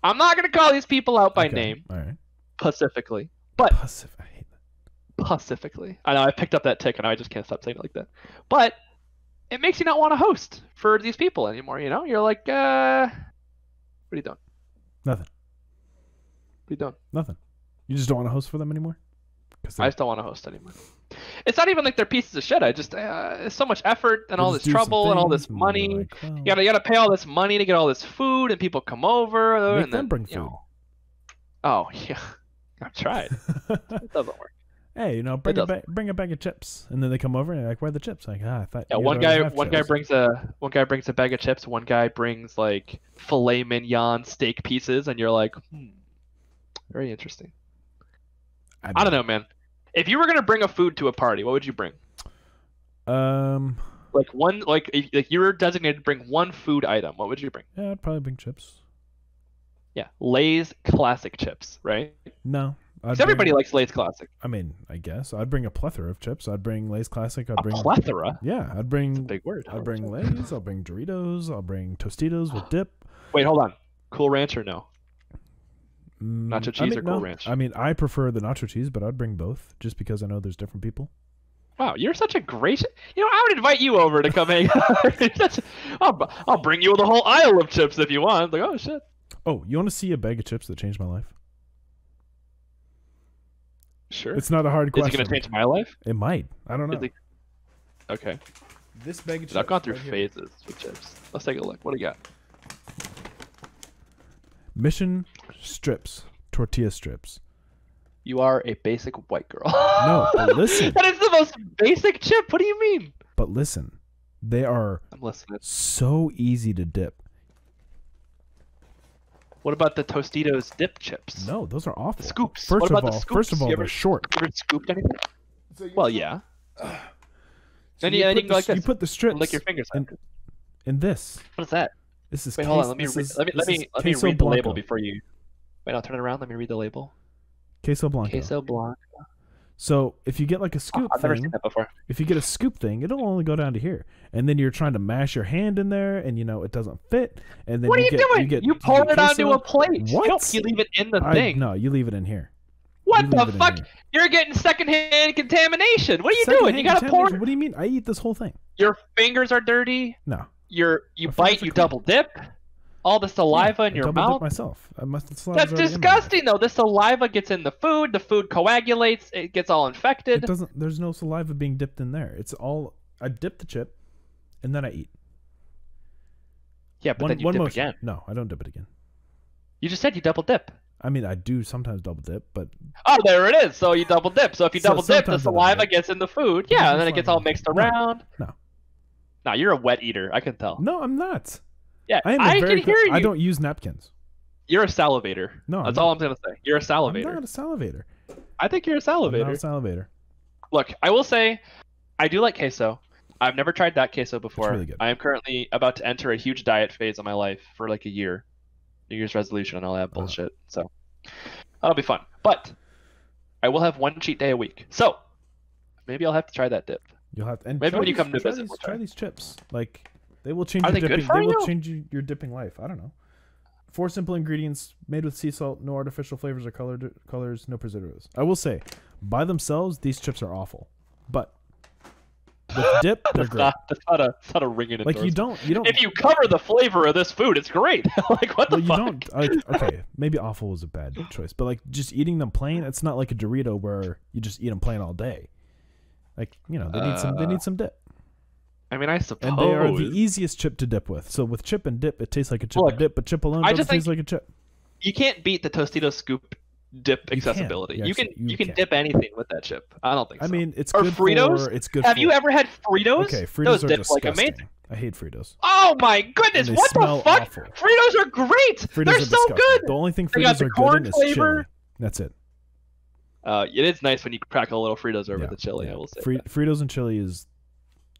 I'm not going to call these people out by name, all right. Pacifically, but I hate that. Pacifically. I know I picked up that tick, and I just can't stop saying it like that. But it makes you not want to host for these people anymore. You know, you're like, what are you doing? Nothing. What are you doing? Nothing. You just don't want to host for them anymore? I just don't want to host anymore. It's not even like they're pieces of shit. I just it's so much effort and all this trouble and all this money. Like, well, you gotta pay all this money to get all this food, and people come over make and them then bring food. You know, oh yeah, I've tried. It doesn't work. Hey, you know, bring a bag of chips, and then they come over and they're like, "Where are the chips?" Like, I thought. Yeah, one guy brings a bag of chips. One guy brings like filet mignon steak pieces, and you're like, very interesting. I don't know, man. If you were gonna bring a food to a party, what would you bring? Like you were designated to bring one food item. What would you bring? Yeah, I'd probably bring chips. Yeah, Lay's classic chips, right? No. Everybody likes Lay's classic. I mean, I guess I'd bring a plethora of chips. I'd bring Lay's classic. I'd bring plethora. Yeah, I'd bring. That's a big word. I'd bring Lay's. I'll bring Doritos. I'll bring Tostitos with dip. Wait, hold on. Cool Ranch or no? Nacho cheese or Cool Ranch? I mean, I prefer the nacho cheese, but I'd bring both just because I know there's different people. Wow, you're such a gracious. You know, I would invite you over to come hang out. I'll bring you the whole aisle of chips if you want. Like, oh shit. Oh, you want to see a bag of chips that changed my life? Sure. It's not a hard question. Is it going to change my life? It might. I don't know. Okay. This bag of chips. I've gone through phases with chips. Let's take a look. What do you got? Mission strips. Tortilla strips. You are a basic white girl. No, but listen. That is the most basic chip. What do you mean? But listen. They are so easy to dip. What about the Tostitos dip chips? No, those are awful. The scoops. First of all, they're short. You ever scooped anything? Well, yeah. Then you can go like this. You put the strips. Lick your fingers. In this. What is that? This is. Wait, hold on. Let me read the label before you. Wait, I'll turn it around. Let me read the label. Queso Blanco. Queso Blanco. So if you get like a scoop I've never seen that before. If you get a scoop thing, it'll only go down to here, and then you're trying to mash your hand in there, and you know it doesn't fit. And then what are you doing? You pour it onto a plate. What? You leave it in the thing. No, you leave it in here. What the fuck? You're getting secondhand contamination. What are you doing? You gotta pour. What do you mean? I eat this whole thing. Your fingers are dirty. No. You bite. You double dip. All the saliva in your mouth. Dip myself. That's disgusting, though. The saliva gets in the food. The food coagulates. It gets all infected. It doesn't. There's no saliva being dipped in there. It's all. I dip the chip, and then I eat. Yeah, but then you dip again. No, I don't dip it again. You just said you double dip. I mean, I do sometimes double dip, but. Oh, there it is. So you double dip. So if you double dip, the saliva gets in the food. Yeah, and then it gets all mixed around. No. No, you're a wet eater. I can tell. No, I'm not. Yeah, I can hear you. I don't use napkins. You're a salivator. No, that's all I'm gonna say. You're a salivator. I'm not a salivator. I think you're a salivator. I'm not a salivator. Look, I will say, I do like queso. I've never tried that queso before. It's really good. I am currently about to enter a huge diet phase of my life for like a year, New Year's resolution and all that bullshit. So that'll be fun. But I will have one cheat day a week. So maybe I'll have to try that dip. You'll have to. And maybe when you come to visit, try these chips. Like. They will change your dipping. They will change your dipping life. I don't know. 4 simple ingredients made with sea salt, no artificial flavors or colors, no preservatives. I will say, by themselves, these chips are awful. But with dip, they're great. That's not a ringing endorsement. Like you don't. If you cover the flavor of this food, it's great. Like what the fuck? You don't. Okay, maybe awful was a bad choice, but like just eating them plain, it's not like a Dorito where you just eat them plain all day. Like they need some dip. I mean, I suppose. And they are the easiest chip to dip with. So with chip and dip, it tastes like a chip and dip, but chip alone doesn't taste like a chip. You can't beat the Tostitos scoop dip accessibility. You can dip anything with that chip. I don't think so. I mean, it's or good Fritos. It's good. Have you ever had Fritos? Okay, Fritos Those are dip disgusting. like amazing. I hate Fritos. Oh my goodness! What the fuck? Awful. Fritos are great. They're so good. The only thing Fritos are good in is chili. That's it. It is nice when you crack a little Fritos over the chili. I will say. Fritos and chili is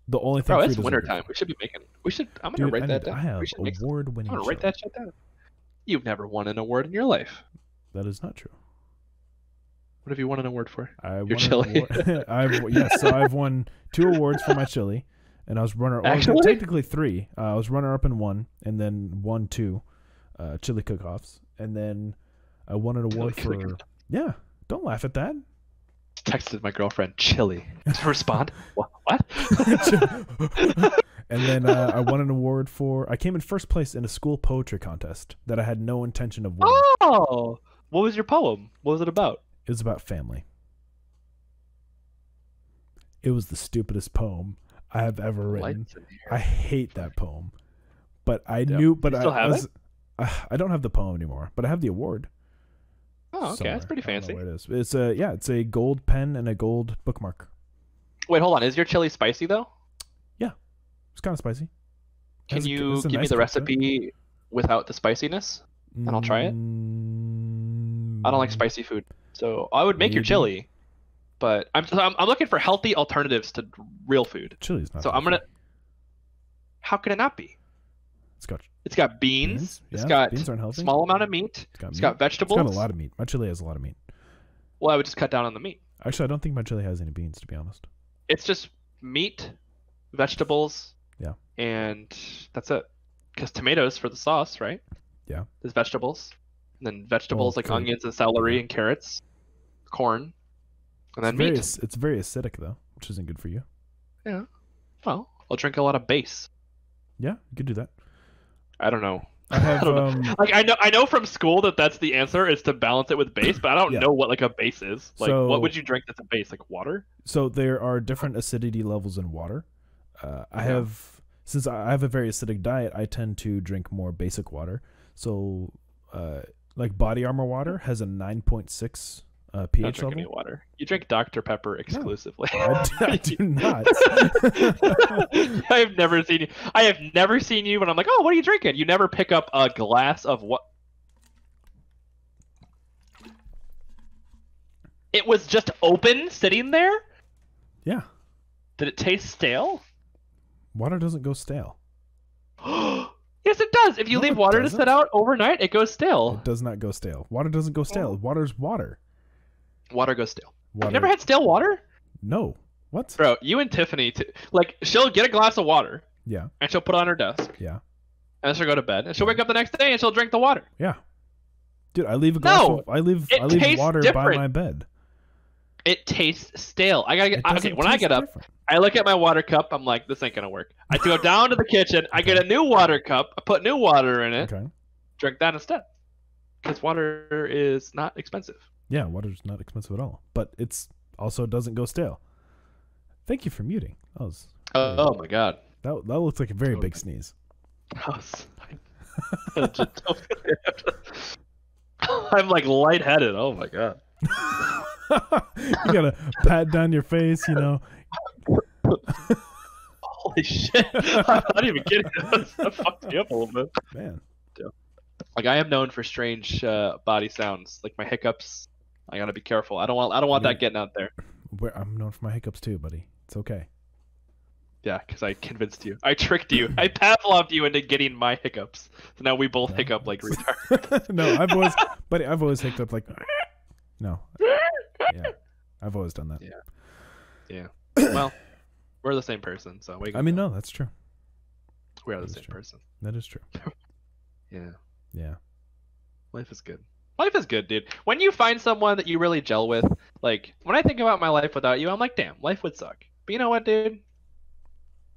the only thing. Bro, it's wintertime. We should be making. I'm gonna write that down. I have award-winning. I'm gonna write that shit down. You've never won an award in your life. That is not true. What have you won an award for? I Your won chili. So I've won 2 awards for my chili, and I was runner. Well, Actually? technically 3. I was runner up in 1, and then won 2 chili cook-offs, and then I won an award Chili for. cook-off. Yeah, don't laugh at that. Texted my girlfriend, chili. To respond, what? And then I won an award for. I came in first place in a school poetry contest that I had no intention of winning. Oh, what was your poem? What was it about? It was about family. It was the stupidest poem I have ever written. Lights in here. I hate that poem, but I knew. But You still have it? I don't have the poem anymore, but I have the award. Oh, okay, that's pretty somewhere. I fancy. don't know where it is. It's a gold pen and a gold bookmark. Wait, hold on. Is your chili spicy though? It's kind of spicy. Can It's a- you it's a give me nice the kick to it. recipe without the spiciness? And I'll try it. I don't like spicy food, so I would make your Maybe. chili. But I'm looking for healthy alternatives to real food. Chili's not. So I'm gonna. How could it not be? It's got beans. Yeah, It's got beans aren't healthy. small amount of meat. It's got It's meat. got vegetables. It's got a lot of meat. My chili has a lot of meat. Well, I would just cut down on the meat. Actually, I don't think my chili has any beans, to be honest. It's just meat, vegetables. Yeah. And that's it. Because tomatoes for the sauce, right? Yeah. There's vegetables. And then vegetables Well, like for- onions and celery and carrots, corn, and then meat. It's very acidic though, which isn't good for you. Yeah. Well, I'll drink a lot of base. Yeah, you could do that. I don't know. I have don't know. Like I know from school that that's the answer is to balance it with base, but I don't Yeah. know what like a base is. Like So- what would you drink that's a base? Like water? So there are different acidity levels in water. Since I have a very acidic diet, I tend to drink more basic water. So, like Body Armor water has a 9.6 Don't pH drink any level. water. You drink Dr. Pepper exclusively. I do not. I have never seen you. I have never seen you when I'm like, oh, what are you drinking? You never pick up a glass of what? It was just open, sitting there. Yeah, Did it taste stale? water doesn't go stale. Yes, it does. If you No, leave it water to doesn't. sit out overnight, it goes stale. It does not go stale. Water doesn't go stale. Water's water. Water goes stale. Water. You've never had stale water? No. What? Bro, you and Tiffany, like, she'll get a glass of water Yeah. and she'll put it on her desk. Yeah. And then she'll go to bed and she'll wake up the next day and she'll drink the water. Yeah. Dude, I leave a glass No, of I leave it tastes water different. by my bed. It tastes stale. I gotta get It doesn't okay. When I taste get up, different. I look at my water cup. I'm like, this ain't gonna work. I go down to the kitchen. I get a new water cup. I put new water in it. Okay. Drink that instead. Because water is not expensive. Yeah, water's not expensive at all, but it's also doesn't go stale. Thank you for muting. Oh my god. That looks like a very big sneeze. I'm like lightheaded. Oh my god. You gotta pat down your face, you know. Holy shit. I'm not even kidding. That fucked me up a little bit. Man. Like I am known for strange body sounds, like my hiccups. I gotta be careful. I don't want that getting out there. I'm known for my hiccups too, buddy. It's okay. Yeah, because I convinced you. I tricked you. I Pavloved you into getting my hiccups. So now we both hiccup like retards. No, I've always hiccuped like no. Yeah. I've always done that. Yeah. Well, we're the same person, so we I mean, no, that's true. we are the that is same true. person. That is true. Yeah. Yeah. Life is good. Life is good, dude. When you find someone that you really gel with, like when I think about my life without you, I'm like, damn, life would suck. But you know what, dude?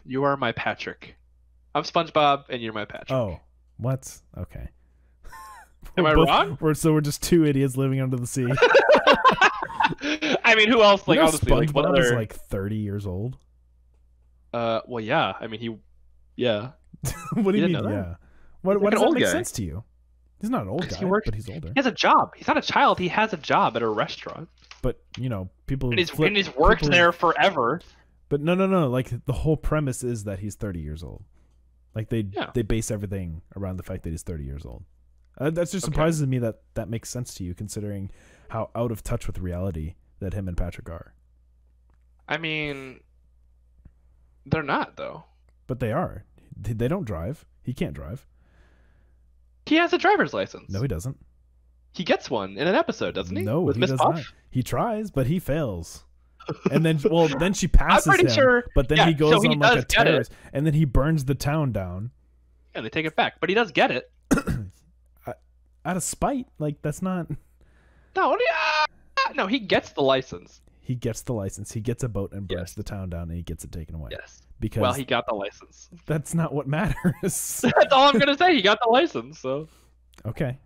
You are my Patrick. I'm SpongeBob, and you're my Patrick. Oh, what? Okay. Am I wrong? We're just two idiots living under the sea. I mean, who else? Like, You know honestly, like, what SpongeBob is other? like 30 years old. Well, yeah. I mean, yeah. What do You you didn't mean? know Yeah. that? What He's like does an that old make guy. sense to you? He's not an old 'Cause guy, he works- but he's older. He has a job. He's not a child. He has a job at a restaurant, But people. and he's worked there forever. But no. Like the whole premise is that he's 30 years old. Like they base everything around the fact that he's 30 years old. That just surprises me that makes sense to you, considering how out of touch with reality that him and Patrick are. I mean, they're not though. But they are. They don't drive. He can't drive. He has a driver's license. No, he doesn't. He gets one in an episode, doesn't he? No, With he Miss does Puff? not. He tries, but he fails. And then, then she passes I'm pretty him. sure. But then yeah, he goes so he on like a does get it. terrorist, and then he burns the town down. Yeah, they take it back, but he does get it. Out of spite, like that's not. No, he gets the license. He gets the license. He gets a boat and burns the town down, and he gets it taken away. Yes. Because Well, he got the license. that's not what matters. That's all I'm gonna say. He got the license. So. Okay.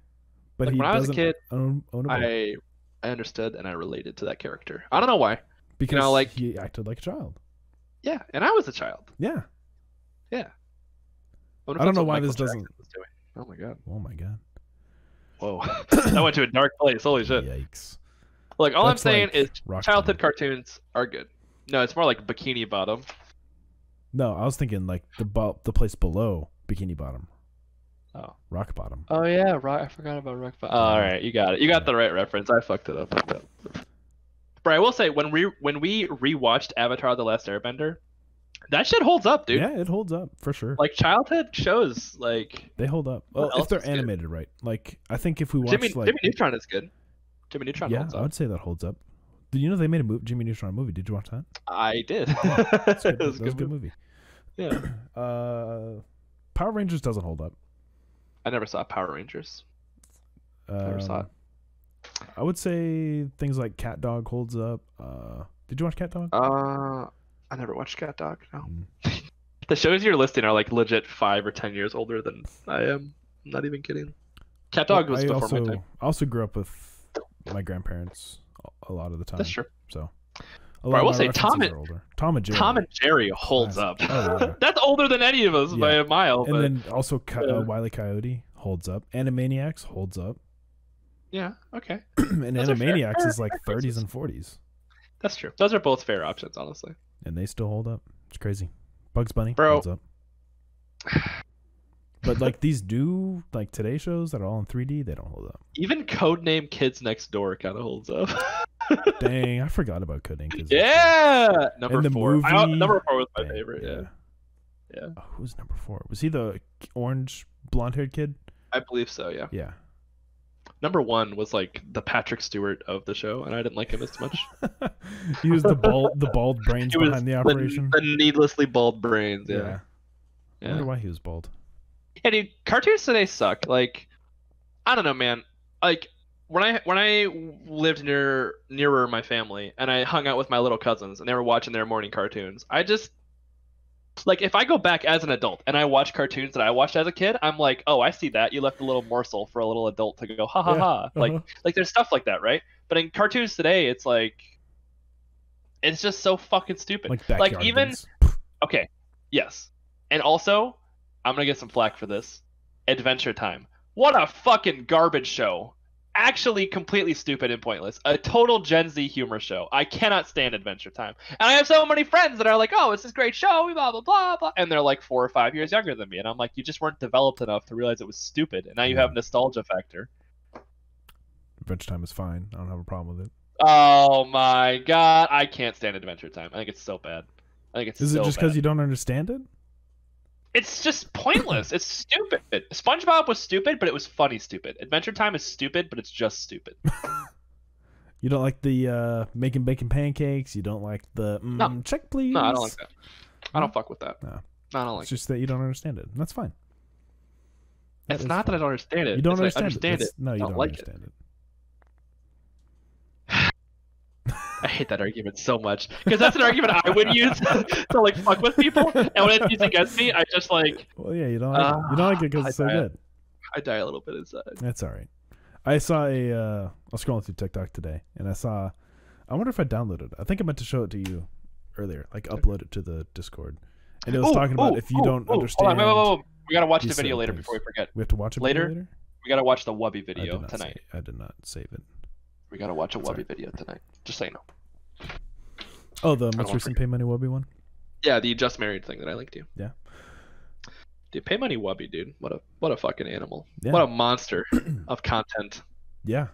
But Like, he when I was a doesn't kid, own a boat. I understood and I related to that character. I don't know why. Because like he acted like a child. Yeah, and I was a child. Yeah. Yeah. I don't know why this doesn't. Oh my god. Oh my god. Whoa. I went to a dark place. Holy shit. Yikes. Like all That's I'm saying like is Rock childhood Bottom. cartoons are good. No, it's more like Bikini Bottom. No, I was thinking like the place below Bikini Bottom. Oh. Rock Bottom. Oh yeah, I forgot about Rock Bottom. Oh, all right, you got it. You got the right reference. I fucked it up. But I will say when we rewatched Avatar: The Last Airbender, that shit holds up, dude. Yeah, it holds up for sure. Like childhood shows, like They hold up. Well, else if they're is good? animated right. Like I think if we watch Jimmy like Neutron is good. Jimmy Neutron yeah, holds I up. would say that holds up. Did you know they made a Jimmy Neutron movie? Did you watch that? I did. That's good. It was That was a good movie. Yeah. Power Rangers doesn't hold up. I never saw Power Rangers. Never saw it. I would say things like Cat Dog holds up. Did you watch Cat Dog? I never watched Cat Dog. No. Mm. The shows you're listing are like legit 5 or 10 years older than I am. I'm not even kidding. Cat Dog was before my time. I also grew up with my grandparents a lot of the time. That's true. So, But I will say Tom and Jerry holds up. Oh, yeah. That's older than any of us by a mile. And but, then also Wile E. Coyote holds up. Animaniacs holds up. yeah, okay. And Those are Animaniacs fair is like 30s choices. and 40s. That's true. Those are both fair options, honestly. And they still hold up. It's crazy. Bugs Bunny Bro. holds up. But like these new like Today shows that are all in 3D, they don't hold up. Even Codename Kids Next Door kind of holds up. Dang, I forgot about Coding Kids. Yeah, number And the 4. movie- Number 4 was my Dang, favorite. Yeah. Oh, who's number 4? Was he the orange blonde-haired kid? I believe so. Yeah. Yeah. Number 1 was like the Patrick Stewart of the show, and I didn't like him as much. He was the bald brains He was behind the operation. The needlessly bald brains. Yeah. I Yeah. wonder why he was bald. Yeah, dude, cartoons today suck. Like, I don't know, man. Like when I lived nearer my family and I hung out with my little cousins and they were watching their morning cartoons, I just like if I go back as an adult and I watch cartoons that I watched as a kid, I'm like, oh, I see that. You left a little morsel for a little adult to go, ha ha ha. Like there's stuff like that, right? But in cartoons today, it's like it's just so fucking stupid. Like even okay, yes, and also I'm gonna get some flack for this. Adventure Time. What a fucking garbage show. Actually completely stupid and pointless. A total Gen Z humor show. I cannot stand Adventure Time. And I have so many friends that are like, oh, it's this great show, blah, blah, blah, blah. And they're like 4 or 5 years younger than me. And I'm like, you just weren't developed enough to realize it was stupid. And now you have nostalgia factor. Adventure Time is fine. I don't have a problem with it. Oh my god. I can't stand Adventure Time. I think it's so bad. I think it's Is so it just bad. because you don't understand it? It's just pointless. It's stupid. SpongeBob was stupid, but it was funny stupid. Adventure Time is stupid, but it's just stupid. You don't like the making bacon pancakes? You don't like the No. check please? No, I don't like that. I don't fuck with that. No. I don't like It's just that you don't understand it. That's fine. it. It's not that I don't understand it. You don't It's understand, like, I understand it. it. No, you don't like understand it. I hate that argument so much because that's an argument I would use to like fuck with people, and when it's used against me, I just like Well, yeah, you don't like it. You don't like it because it's so good. I die a little bit inside. That's all right. I saw I was scrolling through TikTok today, and I wonder if I downloaded it. I think I meant to show it to you earlier, like upload it to the Discord. And it was talking about if you don't understand. Hold on, wait. We gotta watch the these video certain later things. before we forget. We have to watch it later? We gotta watch the Wubby I video did not tonight. I did not save it. We gotta watch a Sorry. Wubby video tonight. Just so you know. Oh, the most don't recent Pay Money Wubby one? Yeah, the just married thing that I linked you. Yeah. Dude, Pay Money Wubby, dude. What a fucking animal. Yeah. What a monster of content. Yeah.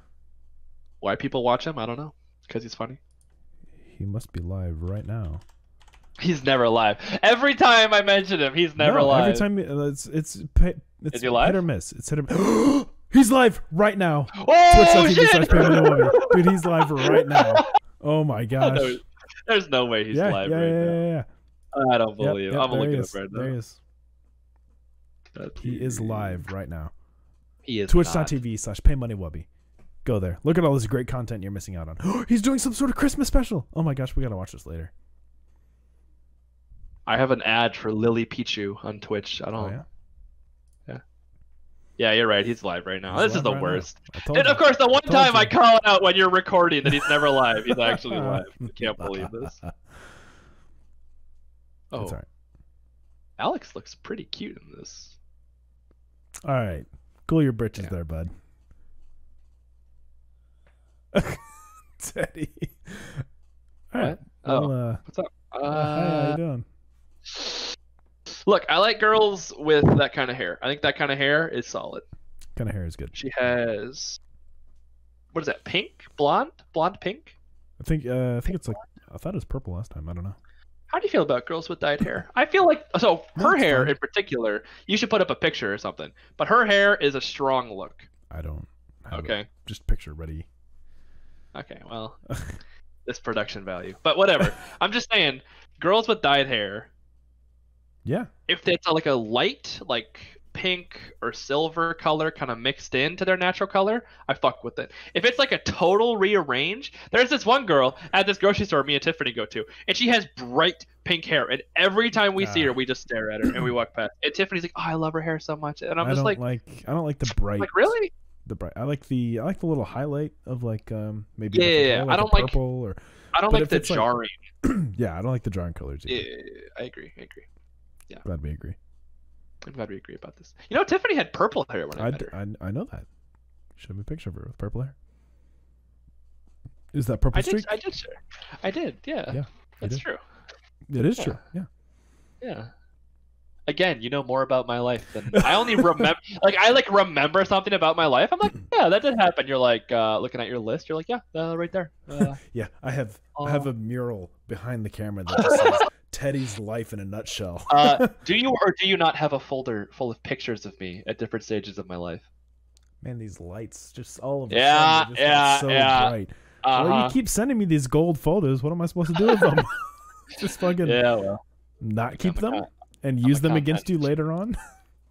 Why people watch him, I don't know. Because he's funny. He must be live right now. He's never live. Every time I mention him, he's never No, live. every time it's Is he live? hit or miss. It's hit or He's live right now. Oh shit! Dude, he's live right now. Oh my gosh. There's no way he's live right now. Yeah. I don't believe. I'm looking up right now. There he is. He is live right now. He is. Twitch.tv/PayMoneyWubby. Go there. Look at all this great content you're missing out on. He's doing some sort of Christmas special. Oh my gosh, we gotta watch this later. I have an ad for Lily Pichu on Twitch. I don't. Oh, yeah? Yeah, you're right. He's live right now. This is the worst. And of course, the one time I call it out when you're recording that he's never live. He's actually live. I can't believe this. Oh, that's all right. Alex looks pretty cute in this. All right, cool your britches there, bud. Teddy. All right. Well, what's up? Hi, how you doing? Look, I like girls with that kind of hair. I think that kind of hair is solid. Kind of hair is good. She has, what is that? Pink, blonde, pink. I think it's like, I thought it was purple last time. I don't know. How do you feel about girls with dyed hair? I feel like her hair in particular. You should put up a picture or something. But her hair is a strong look. I don't. Have okay. Just picture ready. Okay. Well, this production value. But whatever. I'm just saying, girls with dyed hair. Yeah. If it's like a light, like pink or silver color kind of mixed into their natural color, I fuck with it. If it's like a total rearrange, there's this one girl at this grocery store me and Tiffany go to, and she has bright pink hair, and every time we see her, we just stare at her and we walk past. And Tiffany's like, "Oh, I love her hair so much," and I'm just like, I don't like the bright. Like really? The bright. I like the little highlight of like maybe. Yeah. Like I don't like purple or. I don't like the jarring. Yeah, I don't like the jarring colors either. Yeah, I agree. Yeah. Glad we agree. I'm glad we agree about this. You know, Tiffany had purple hair when I met her. I know that. Show me a picture of her with purple hair. Is that purple streak? I did. Yeah. Yeah. That's true. It is true. Yeah. Yeah. Again, you know more about my life than I only remember. I remember something about my life. I'm like, yeah, that did happen. You're like looking at your list. You're like, yeah, right there. Yeah, I have a mural behind the camera that just says Teddy's life in a nutshell. Do you or do you not have a folder full of pictures of me at different stages of my life? Man, these lights just all of so bright. Well, you keep sending me these gold photos. What am I supposed to do with them? Just fucking not keep them and use them against you later on.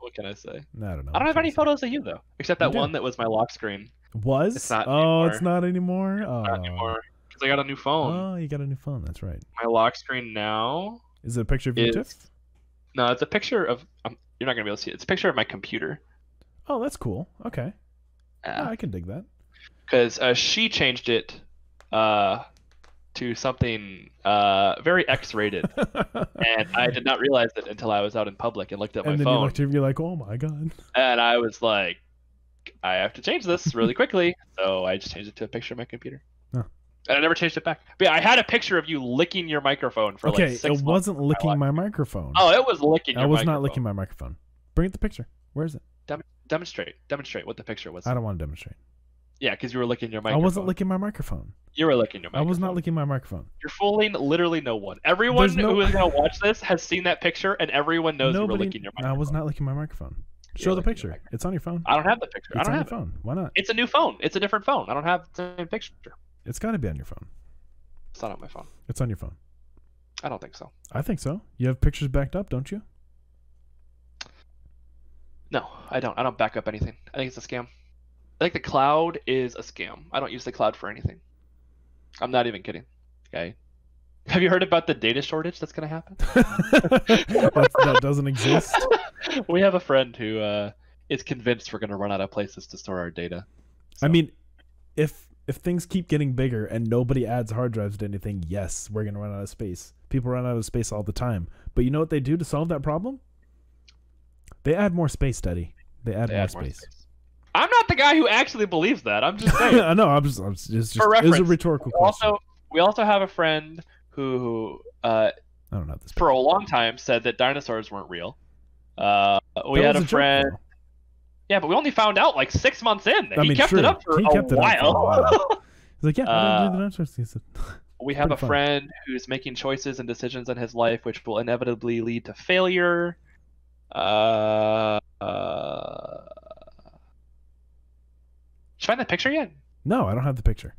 What can I say? I don't know. I don't have any photos of you though, except that one that was my lock screen. Was? It's not anymore. It's not anymore. Oh. Not anymore. Because I got a new phone. Oh, you got a new phone. That's right. My lock screen now. Is it a picture of you, Tiff? No, it's a picture of. You're not gonna be able to see it. It's a picture of my computer. Oh, that's cool. Okay. I can dig that. Because she changed it to something very X-rated, and I did not realize it until I was out in public and looked at my phone. And then you looked at me like, "Oh my god!" And I was like, "I have to change this really quickly," so I just changed it to a picture of my computer. Oh. And I never changed it back. But yeah, I had a picture of you licking your microphone for like 6 months. It wasn't licking my microphone. Oh, it was licking your microphone. I was not licking my microphone. Bring it the picture. Where is it? Demonstrate what the picture was. I don't want to demonstrate. Yeah, because you were licking your microphone. I wasn't licking my microphone. You were licking your microphone. I was not licking my microphone. You're fooling literally no one. Everyone who is going to watch this has seen that picture, and everyone knows you were licking your microphone. I was not licking my microphone. Show the picture. It's on your phone. I don't have the picture. It's on your phone. Why not? It's a new phone. It's a different phone. I don't have the same picture. It's got to be on your phone. It's not on my phone. It's on your phone. I don't think so. I think so. You have pictures backed up, don't you? No, I don't. I don't back up anything. I think it's a scam. I think the cloud is a scam. I don't use the cloud for anything. I'm not even kidding. Okay. Have you heard about the data shortage that's going to happen? that doesn't exist. We have a friend who is convinced we're going to run out of places to store our data. So. I mean, if things keep getting bigger and nobody adds hard drives to anything, yes, we're going to run out of space. People run out of space all the time. But you know what they do to solve that problem? They add more space, Teddy. They add more space. I'm not the guy who actually believes that. I'm just saying. I know. I'm just for reference, it's a rhetorical question. We also have a friend who I don't know this. For a long time said that dinosaurs weren't real. We had a friend. Yeah, but we only found out like 6 months in. He kept it up for a while. He's like, yeah, I don't do the dinosaurs. He said, we have a friend who's making choices and decisions in his life which will inevitably lead to failure. find that picture yet? No, I don't have the picture.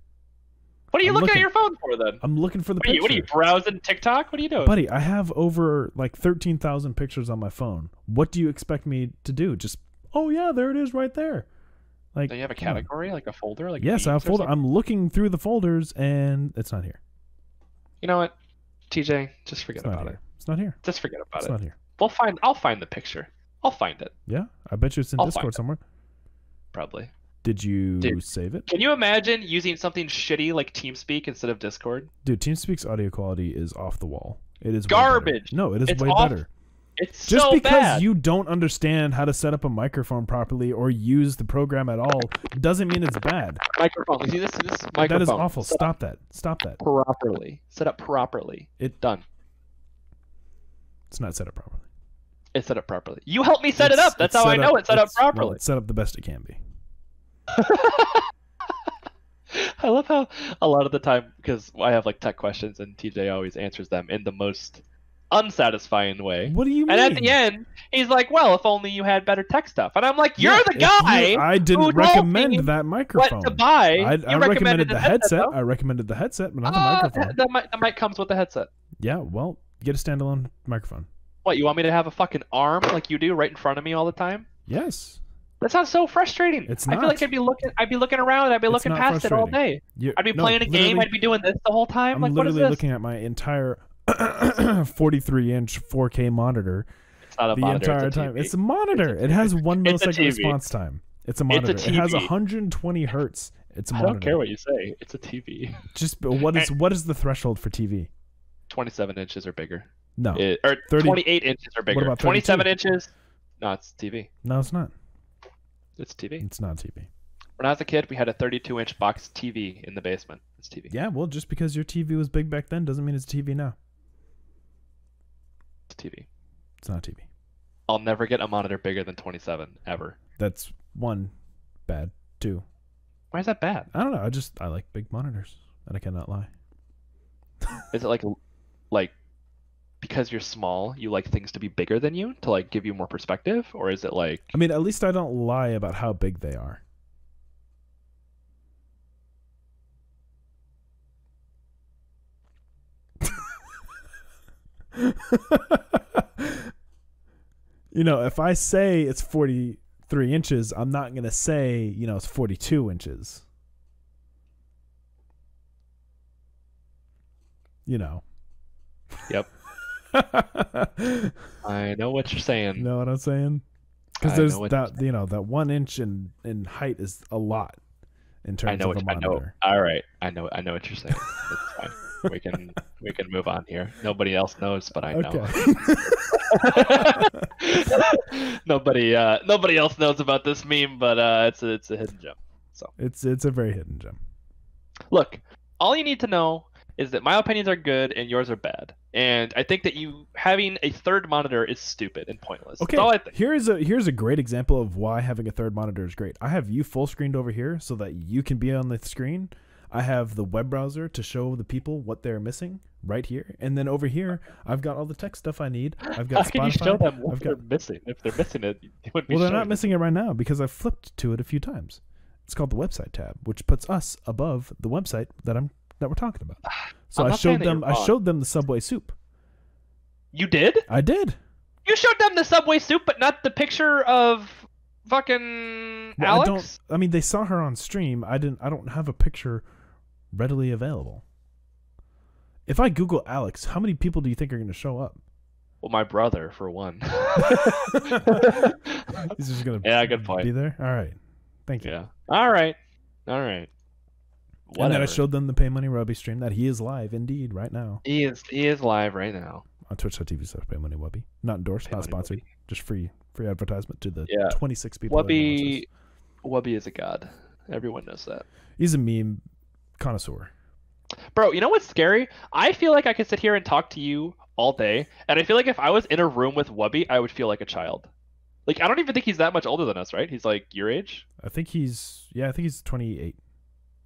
What are you I'm looking at looking. your phone for then? I'm looking for the picture. What are you browsing TikTok? What are you doing? Buddy, I have over like 13,000 pictures on my phone. What do you expect me to do? Just, oh yeah, there it is right there. Like, Do you have a come on. category, like a folder? Like Yes, I have a memes or folder. something? I'm looking through the folders and it's not here. You know what, TJ? Just forget It's not about here. it. It's not here. Just forget about It's it. not here. I'll find the picture. I'll find it. Yeah, I bet you it's in I'll find Discord it. somewhere. Probably. Did you Dude. save it? Can you imagine using something shitty like TeamSpeak instead of Discord? Dude, TeamSpeak's audio quality is off the wall. It is way Garbage. better. No, it is It's way off- better. It's Just so because bad. you don't understand how to set up a microphone properly or use the program at all doesn't mean it's bad. Microphone. You see this microphone. That is awful. Set Stop that. Stop that. up properly. Set up properly. It Done. It's not set up properly. It's set up properly. You helped me set it up. That's It's how I set know it's set up well, properly. it's set up the best it can be. I love how a lot of the time, because I have like tech questions and TJ always answers them in the most unsatisfying way. What do you mean? And at the end, he's like, "Well, if only you had better tech stuff." And I'm like, "You're Yeah, the if guy I who didn't told recommend me that microphone. what to buy. I You recommended the headset. though. I recommended the headset, but not the microphone. The mic comes with the headset. Yeah, well, get a standalone microphone. What, you want me to have a fucking arm like you do right in front of me all the time? Yes. That sounds so frustrating. It's I feel not. like I'd be looking around, I'd be It's looking not past it all frustrating. day. I'd be playing a game, literally- I'd be doing this the whole time. I'm Like, what is literally this? looking at my entire 43-inch 4K monitor It's not a the monitor, entire it's a time. TV. It's a monitor. It's a it has TV. 1 It's a millisecond TV. response time. It's a It's a monitor. It has TV. 120 hertz. It's a I monitor. don't care what you say. It's a TV. Just what is the threshold for TV? 27 inches or bigger. No. Or 30 28 inches or bigger. about 27 32? inches? No, it's TV. No, it's not. It's TV. It's not TV. When I was a kid, we had a 32-inch box TV in the basement. It's TV. Yeah, well, just because your TV was big back then doesn't mean it's TV now. It's TV. It's not TV. I'll never get a monitor bigger than 27 ever. That's one bad. Two. Why is that bad? I don't know. I like big monitors, and I cannot lie. Is it like because you're small, you like things to be bigger than you to like give you more perspective, or is it like I mean, at least I don't lie about how big they are. You know, if I say it's 43 inches, I'm not going to say, you know, it's 42 inches. You know. Yep. I know what you're saying. You know what I'm saying? Because I there's know what that, you know, that 1 inch in height is a lot in terms I know of a what I know. monitor. All right, I know what you're saying. It's fine. We can move on here. Nobody else knows, but I know. Okay. Nobody else knows about this meme, but it's a hidden gem. So it's a very hidden gem. look, all you need to know is that my opinions are good and yours are bad, and I think that you having a third monitor is stupid and pointless. Okay, That's all I think. here's a great example of why having a third monitor is great. I have you full screened over here so that you can be on the screen. I have the web browser to show the people what they're missing right here, and then over here I've got all the tech stuff I need. I've got How can Spotify. you show them what I've they're got missing? If they're missing it, you wouldn't be well, they're showing not missing it right now because I flipped to it a few times. It's called the website tab, which puts us above the website that we're talking about. So I'm I not saying showed that them. you're I wrong. showed them the Subway soup. You did? I did. You showed them the Subway soup, but not the picture of fucking Well, Alex? I mean, they saw her on stream. I don't have a picture readily available. If I Google Alex, how many people do you think are going to show up? Well, my brother, for one. He's just going to good point. be there? All right. Thank you. Yeah. All right. Whatever. And then I showed them the Pay Money Rubby stream that he is live indeed right now He is live right now. on twitch.tv/Pay Money Wubby. Not endorsed, Pay not Money sponsored. Just free advertisement to the Yeah. 26 people that watch Wubby this. Wubby is a god. Everyone knows that. He's a meme connoisseur. Bro, you know what's scary? I feel like I could sit here and talk to you all day, and I feel like if I was in a room with Wubby, I would feel like a child. Like, I don't even think he's that much older than us, right? He's like your age? I think he's 28.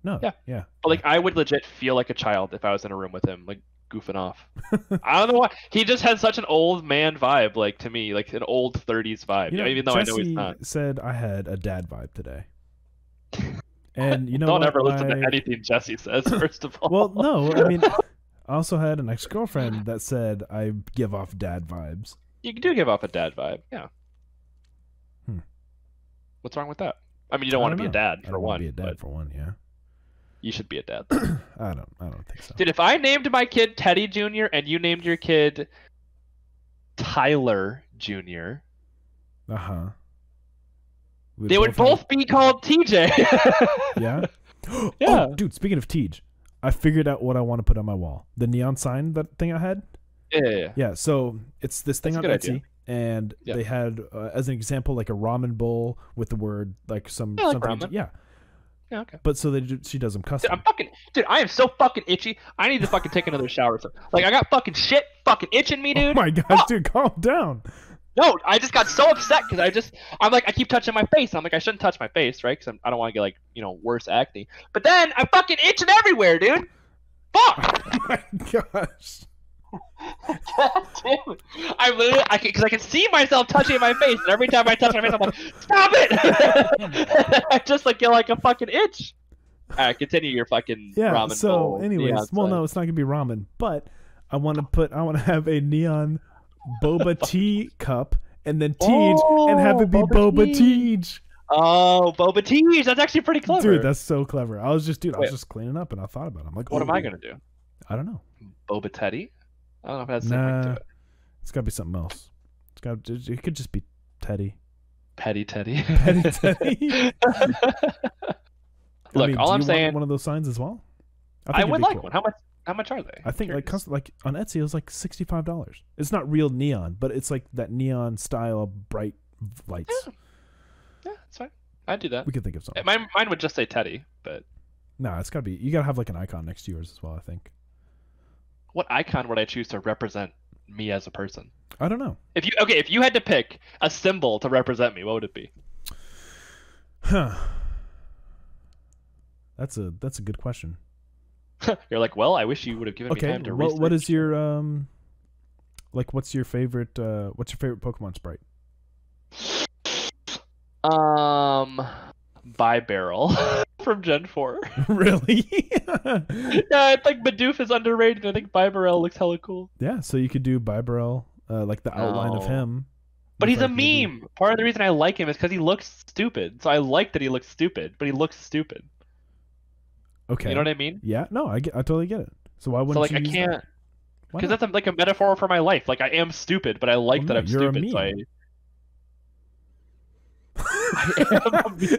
No. Yeah. But like, I would legit feel like a child if I was in a room with him, like goofing off. I don't know why. He just has such an old man vibe, like to me, like an old 30s vibe. You know, even though I know he's Jesse not. said I had a dad vibe today. And you know Don't what? ever listen to anything Jesse says, first of all. Well, no, I mean, I also had an ex-girlfriend that said I give off dad vibes. You do give off a dad vibe, yeah. What's wrong with that? I mean, you don't want to be a dad for one. Be a dad for one, yeah. You should be a dad. I don't think so. Dude, if I named my kid Teddy Jr. and you named your kid Tyler Jr., they would both be called TJ. Yeah? Yeah. Oh, dude, speaking of Tej, I figured out what I want to put on my wall. The neon sign, that thing I had? Yeah. Yeah, so it's this thing on Etsy. Idea. And they had, as an example, like a ramen bowl with the word, like something. Ramen. Yeah. Yeah, okay. But so she does them custom. Dude, I am so fucking itchy. I need to fucking take another shower. Like, I got fucking shit fucking itching me, dude. Oh my gosh, dude, calm down. No, I just got so upset because I'm like, I keep touching my face. I'm like, I shouldn't touch my face, right? Because I don't want to get, like, worse acne. But then I'm fucking itching everywhere, dude. Fuck. Oh my gosh. God damn it. I literally, because I can see myself touching my face, and every time I touch my face, I'm like, stop it! I just like get like a fucking itch. All right, continue your fucking ramen so bowl. anyways, well, no, it's not gonna be ramen, but I want to have a neon boba tea cup, and then Tej, and have it be boba Tej. Oh, boba Tej. That's actually pretty clever. Dude, that's so clever. I was just cleaning up, and I thought about it. I'm like, what am I gonna do? I don't know. Boba Teddy? I don't know if that's something to it. It's gotta be something else. It could just be Teddy. Petty Teddy. Petty Teddy. Look, all I'm saying, want one of those signs as well. I would like one. How much are they? I think like on Etsy it was like $65. It's not real neon, but it's like that neon style bright lights. Yeah, it's fine. I'd do that. We could think of something. Mine would just say Teddy, but no, it's gotta be. You gotta have like an icon next to yours as well, I think. What icon would I choose to represent me as a person? I don't know. If you had to pick a symbol to represent me, what would it be? Huh. That's a good question. You're like, well, I wish you would have given me time to research. What is your what's your favorite Pokemon sprite? Bibarrel from Gen 4. Really? Yeah, I think Bidoof is underrated. I think Bibarel looks hella cool. Yeah, so you could do Bibarel, like the outline of him. But he's a meme. Part of the reason I like him is because he looks stupid. So I like that he looks stupid, but he looks stupid. Okay. You know what I mean? Yeah. No, I totally get it. So why wouldn't you I use can't. Because that's like a metaphor for my life. Like I am stupid, but I like that I'm stupid. So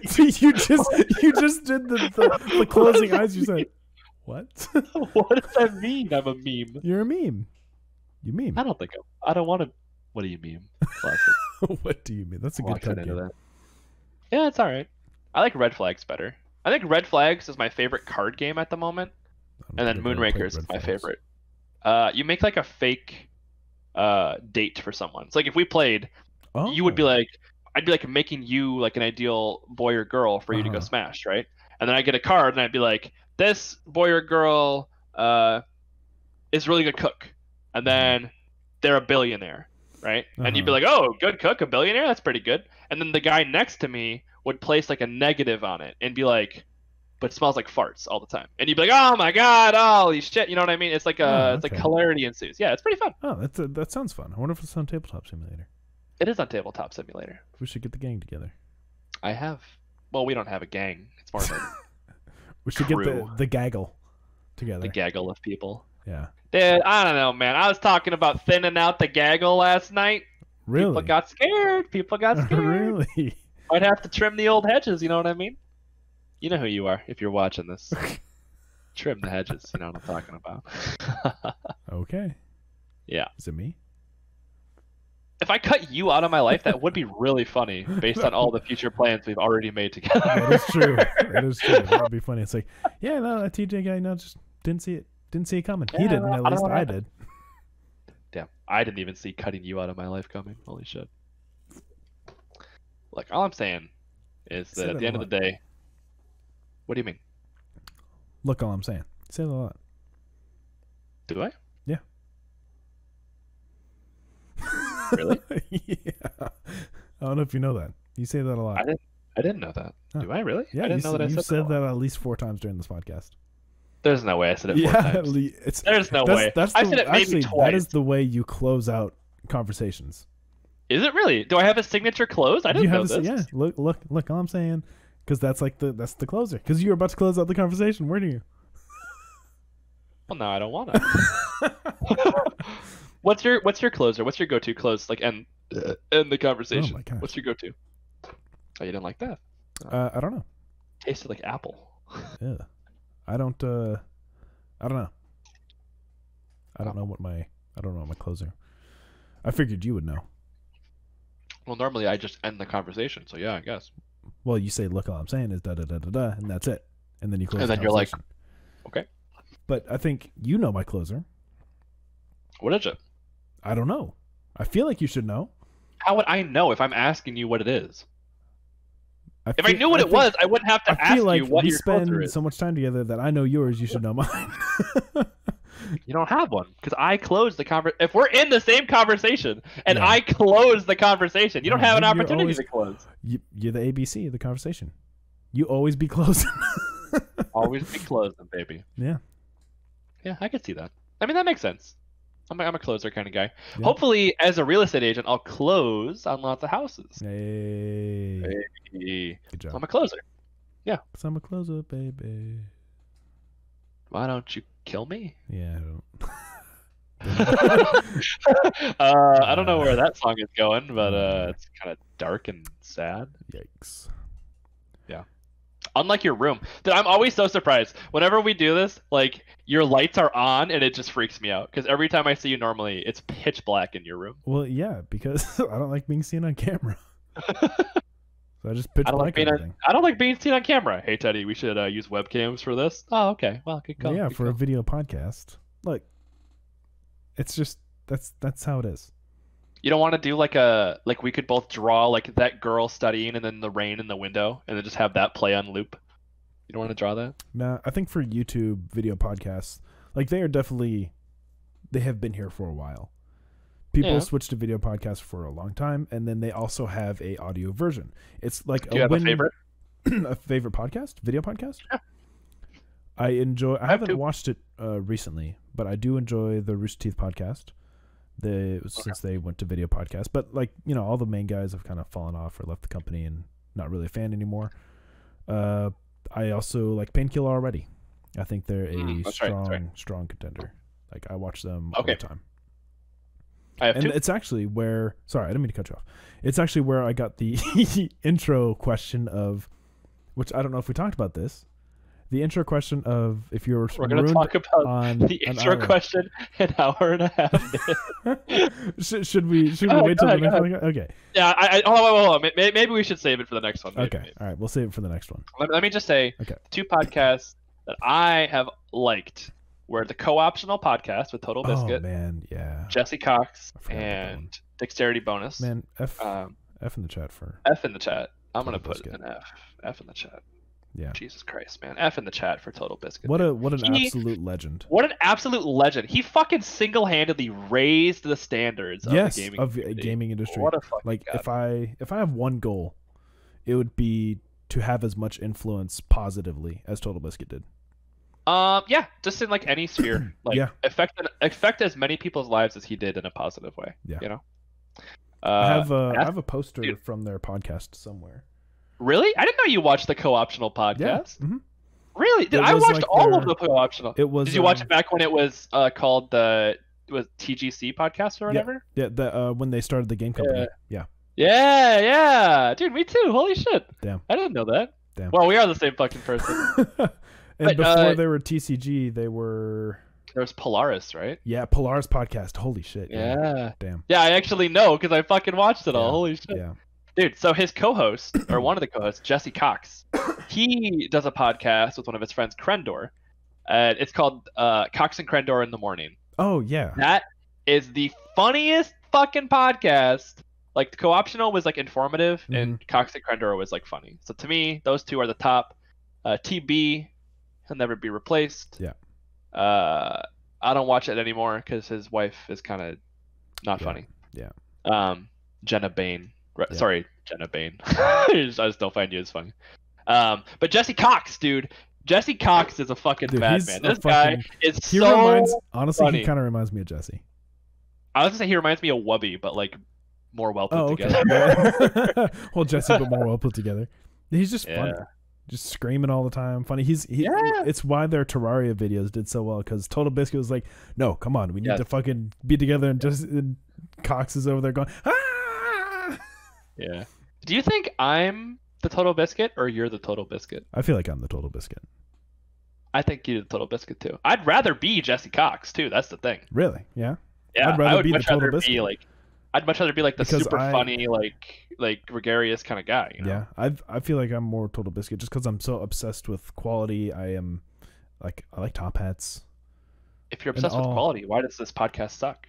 So you just did the closing eyes. You said, what? What does that mean? I'm a meme. You're a meme. You meme. I don't want to. What do you meme? What do you mean? That's a good card game. Yeah, it's all right. I like Red Flags better. I think Red Flags is my favorite card game at the moment, and then Moonrakers is my favorite. You make like a fake date for someone. It's like if we played, you would be like, I'd be like making you like an ideal boy or girl for you to go smash, right? And then I get a card and I'd be like, this boy or girl is a really good cook, and then they're a billionaire, right? And you'd be like, oh, good cook, a billionaire, that's pretty good. And then the guy next to me would place like a negative on it and be like, but it smells like farts all the time. And you'd be like, oh my god, holy shit, you know what I mean? It's like it's like hilarity ensues. Yeah, it's pretty fun. Oh, that sounds fun. I wonder if it's on Tabletop Simulator. It is on Tabletop Simulator. We should get the gang together. Well, we don't have a gang. It's more of a we should crew. Get the gaggle together. The gaggle of people. Yeah. Dude, I don't know, man. I was talking about thinning out the gaggle last night. Really? People got scared. Really? I'd have to trim the old hedges, you know what I mean? You know who you are if you're watching this. Trim the hedges, you know what I'm talking about. Okay. Yeah. Is it me? If I cut you out of my life, that would be really funny based on all the future plans we've already made together. That is true. That would be funny. It's like, yeah, no, that TJ guy, no, just didn't see it. Didn't see it coming. He didn't, at least I did. Damn, I didn't even see cutting you out of my life coming. Holy shit. Look, all I'm saying is that at the end of the day, what do you mean? Look, all I'm saying. Say that a lot. Do I? Yeah. Really? Yeah. I don't know if you know that. You say that a lot. I didn't know that. Huh. Do I really? Yeah, I didn't know that I you've said said that. that at least 4 times during this podcast. There's no way I said it 4 times. There's no way. I said it maybe twice. That is the way you close out conversations. Is it really? Do I have a signature close? I didn't know this. Yeah, look. All I'm saying, because that's the closer. Because you were about to close out the conversation, weren't you? Well, now I don't want to. What's your closer? What's your go-to close? Like end the conversation. Oh my gosh. What's your go-to? Oh, you didn't like that? I don't know. Tasted like apple. Yeah, I don't know. I don't know what my closer. I figured you would know. Well, normally I just end the conversation, so yeah, I guess. Well, you say, "Look, all I'm saying is da da da da da," and that's it. And then you close. And the then you're like, conversation. okay. But I think you know my closer. What is it? I don't know. I feel like you should know. How would I know if I'm asking you what it is? If I knew what it was, I wouldn't have to ask you what your closer is. We spend so much time together that I know yours. You should know mine. You don't have one because I closed the conversation. If we're in the same conversation and I close the conversation, you don't have an opportunity to close. You're the ABC of the conversation. You always be closing. Always be closing, baby. Yeah. Yeah, I could see that. I mean, that makes sense. I'm a closer kind of guy. Yeah. Hopefully, as a real estate agent, I'll close on lots of houses. Hey. Good job. I'm a closer. Yeah. 'Cause I'm a closer, baby. Why don't you kill me? Yeah, I don't. I don't know where that song is going, but it's kind of dark and sad. Yikes. Yeah. Unlike your room. Dude, I'm always so surprised. Whenever we do this, like, your lights are on and it just freaks me out. Because every time I see you normally, it's pitch black in your room. Well, yeah, because I don't like being seen on camera. So I just pitch black everything. I don't like being seen on camera. Hey, Teddy, we should use webcams for this. Oh, okay. Well, good call. Yeah, good for call. a video podcast. Look, it's just, that's how it is. You don't want to do like we could both draw like that girl studying and then the rain in the window and then just have that play on loop. You don't want to draw that? Nah, I think for YouTube video podcasts, like they have been here for a while. People switch to video podcasts for a long time, and then they also have a audio version. It's like do you have a favorite? A favorite podcast, video podcast? Yeah. I haven't watched it recently, but I do enjoy the Rooster Teeth podcast. Since they went to video podcast, but like, you know, all the main guys have kind of fallen off or left the company and not really a fan anymore. I also like Painkiller already. I think they're a strong contender. Like I watch them all the time. And it's actually where, sorry, I didn't mean to cut you off. It's actually where I got the intro question of, which I don't know if we talked about this. The intro question of if you're we're going to talk about the intro question an hour and a half. should we wait till the next one? Okay. Yeah, hold on. Maybe we should save it for the next one. Maybe. All right, we'll save it for the next one. Let me just say, 2 podcasts that I have liked were the Co-Optional podcast with Total Biscuit. Oh man, yeah. Jesse Cox and Dexterity Bonus. Man, F in the chat for F in the chat. I'm gonna put an F in the chat. Yeah. Jesus Christ, man. F in the chat for Total Biscuit. What an absolute legend. What an absolute legend. He fucking single-handedly raised the standards of the gaming industry. What a fucking god. If I have one goal, it would be to have as much influence positively as Total Biscuit did. Yeah, just in like any sphere. Like affect as many people's lives as he did in a positive way. Yeah. You know? I have a poster from their podcast somewhere. Really? I didn't know you watched the Co-Optional podcast. Yeah. Mm-hmm. Really? I watched like all of the Co-Optional. Did you watch it back when it was called the TGC podcast or whatever? Yeah, when they started the game company. Yeah. Yeah. Dude, me too. Holy shit. Damn. I didn't know that. Damn. Well, we are the same fucking person. And before they were TCG, they were... There was Polaris, right? Yeah, Polaris podcast. Holy shit. Yeah. Damn. Yeah, I actually know because I fucking watched it all. Holy shit. Yeah. Dude, so his co-host, or one of the co-hosts, Jesse Cox, he does a podcast with one of his friends, Krendor. It's called Cox and Krendor in the Morning. Oh, yeah. That is the funniest fucking podcast. Like, the Co-Optional was, like, informative, and Cox and Krendor was, like, funny. So, to me, those two are the top. TB, he'll never be replaced. Yeah. I don't watch it anymore because his wife is kind of not funny. Yeah. Jenna Bain. Sorry, Jenna Bane. I still find you as funny. But Jesse Cox, dude. Jesse Cox is a fucking madman. This guy is honestly, funny. He kind of reminds me of Jesse. I was gonna say he reminds me of Wubby, but like more well put together. Yeah. Well, Jesse, but more well put together. He's just funny, just screaming all the time. Funny. It's why their Terraria videos did so well, because Total Biscuit was like, no, come on, we need to fucking be together, and Cox is over there going, ah! Yeah. Do you think I'm the Total Biscuit or you're the Total Biscuit? I feel like I'm the Total Biscuit. I think you're the Total Biscuit too. I'd rather be Jesse Cox too. That's the thing. Really? Yeah. Yeah. I'd rather be the Total Biscuit. I'd much rather be like the super funny, like gregarious kind of guy. You know? Yeah. I feel like I'm more Total Biscuit just because I'm so obsessed with quality. I like top hats. If you're obsessed with quality, why does this podcast suck?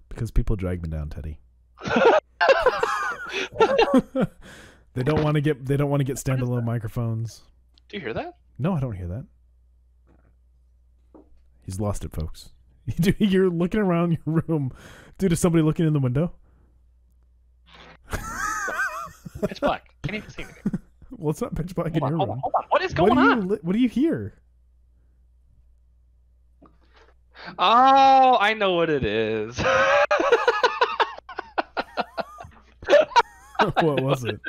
Because people drag me down, Teddy. They don't want to get standalone microphones. Do you hear that? No, I don't hear that. He's lost it, folks. You're looking around your room. Dude, is somebody looking in the window? Pitch black. Can't even see anything. Well, it's not pitch black in your room. Hold on. What is going on? What do you hear? Oh, I know what it is. What was it?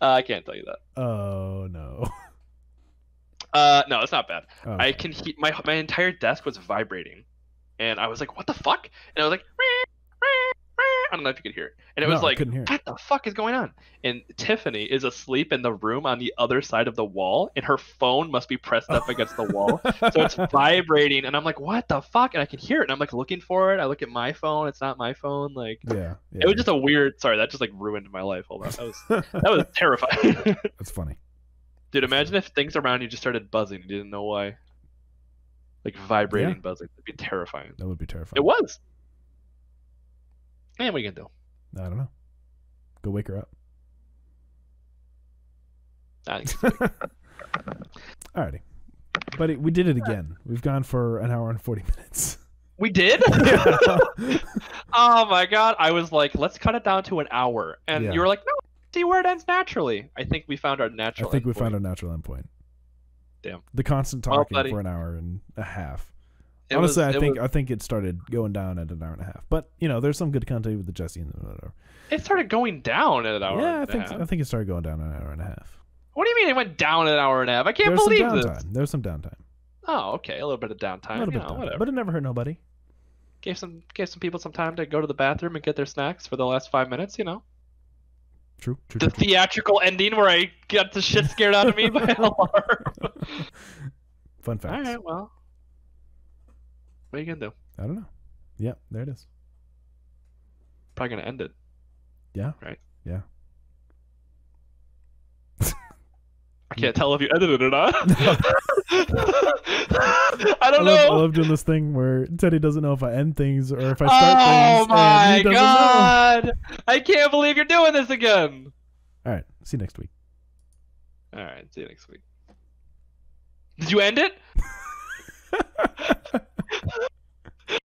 I can't tell you that. Oh no. No, it's not bad. Okay. I can hear my entire desk was vibrating, and I was like, "What the fuck?" And I was like, I don't know if you could hear it, and it was like, "What the fuck is going on?" And Tiffany is asleep in the room on the other side of the wall, and her phone must be pressed up against the wall, so it's vibrating. And I'm like, "What the fuck?" And I can hear it, and I'm like looking for it. I look at my phone; it's not my phone. Like, it was just a weird. Sorry, that just like ruined my life. Hold on, that was terrifying. That's funny. Dude, imagine if things around you just started buzzing. You didn't know why. Like vibrating, buzzing. It'd be terrifying. That would be terrifying. It was. Man, what are you gonna do? I don't know. Go wake her up. Alrighty. Buddy, we did it again. We've gone for an hour and 40 minutes. We did? Oh my god. I was like, let's cut it down to an hour. And you were like, no, see where it ends naturally. I think we found our natural endpoint. Found our natural endpoint. Damn. The constant talking for an hour and a half. Honestly, I think it started going down at an hour and a half. But there's some good content with the Jesse and whatever. It started going down at an hour. Yeah, I think it started going down at an hour and a half. What do you mean it went down at an hour and a half? I can't believe this. There's some downtime. Oh, okay, a little bit of downtime. Whatever. But it never hurt nobody. Gave some people some time to go to the bathroom and get their snacks for the last 5 minutes. True. The theatrical ending where I got the shit scared out of me by an alarm. Fun facts. All right, well. What are you going to do? I don't know. Yeah, there it is. Probably going to end it. Yeah. Right? Yeah. I can't tell if you edited it or not. I don't know. I love doing this thing where Teddy doesn't know if I end things or if I start things. Oh my god! I can't believe you're doing this again. All right. See you next week. All right. See you next week. Did you end it?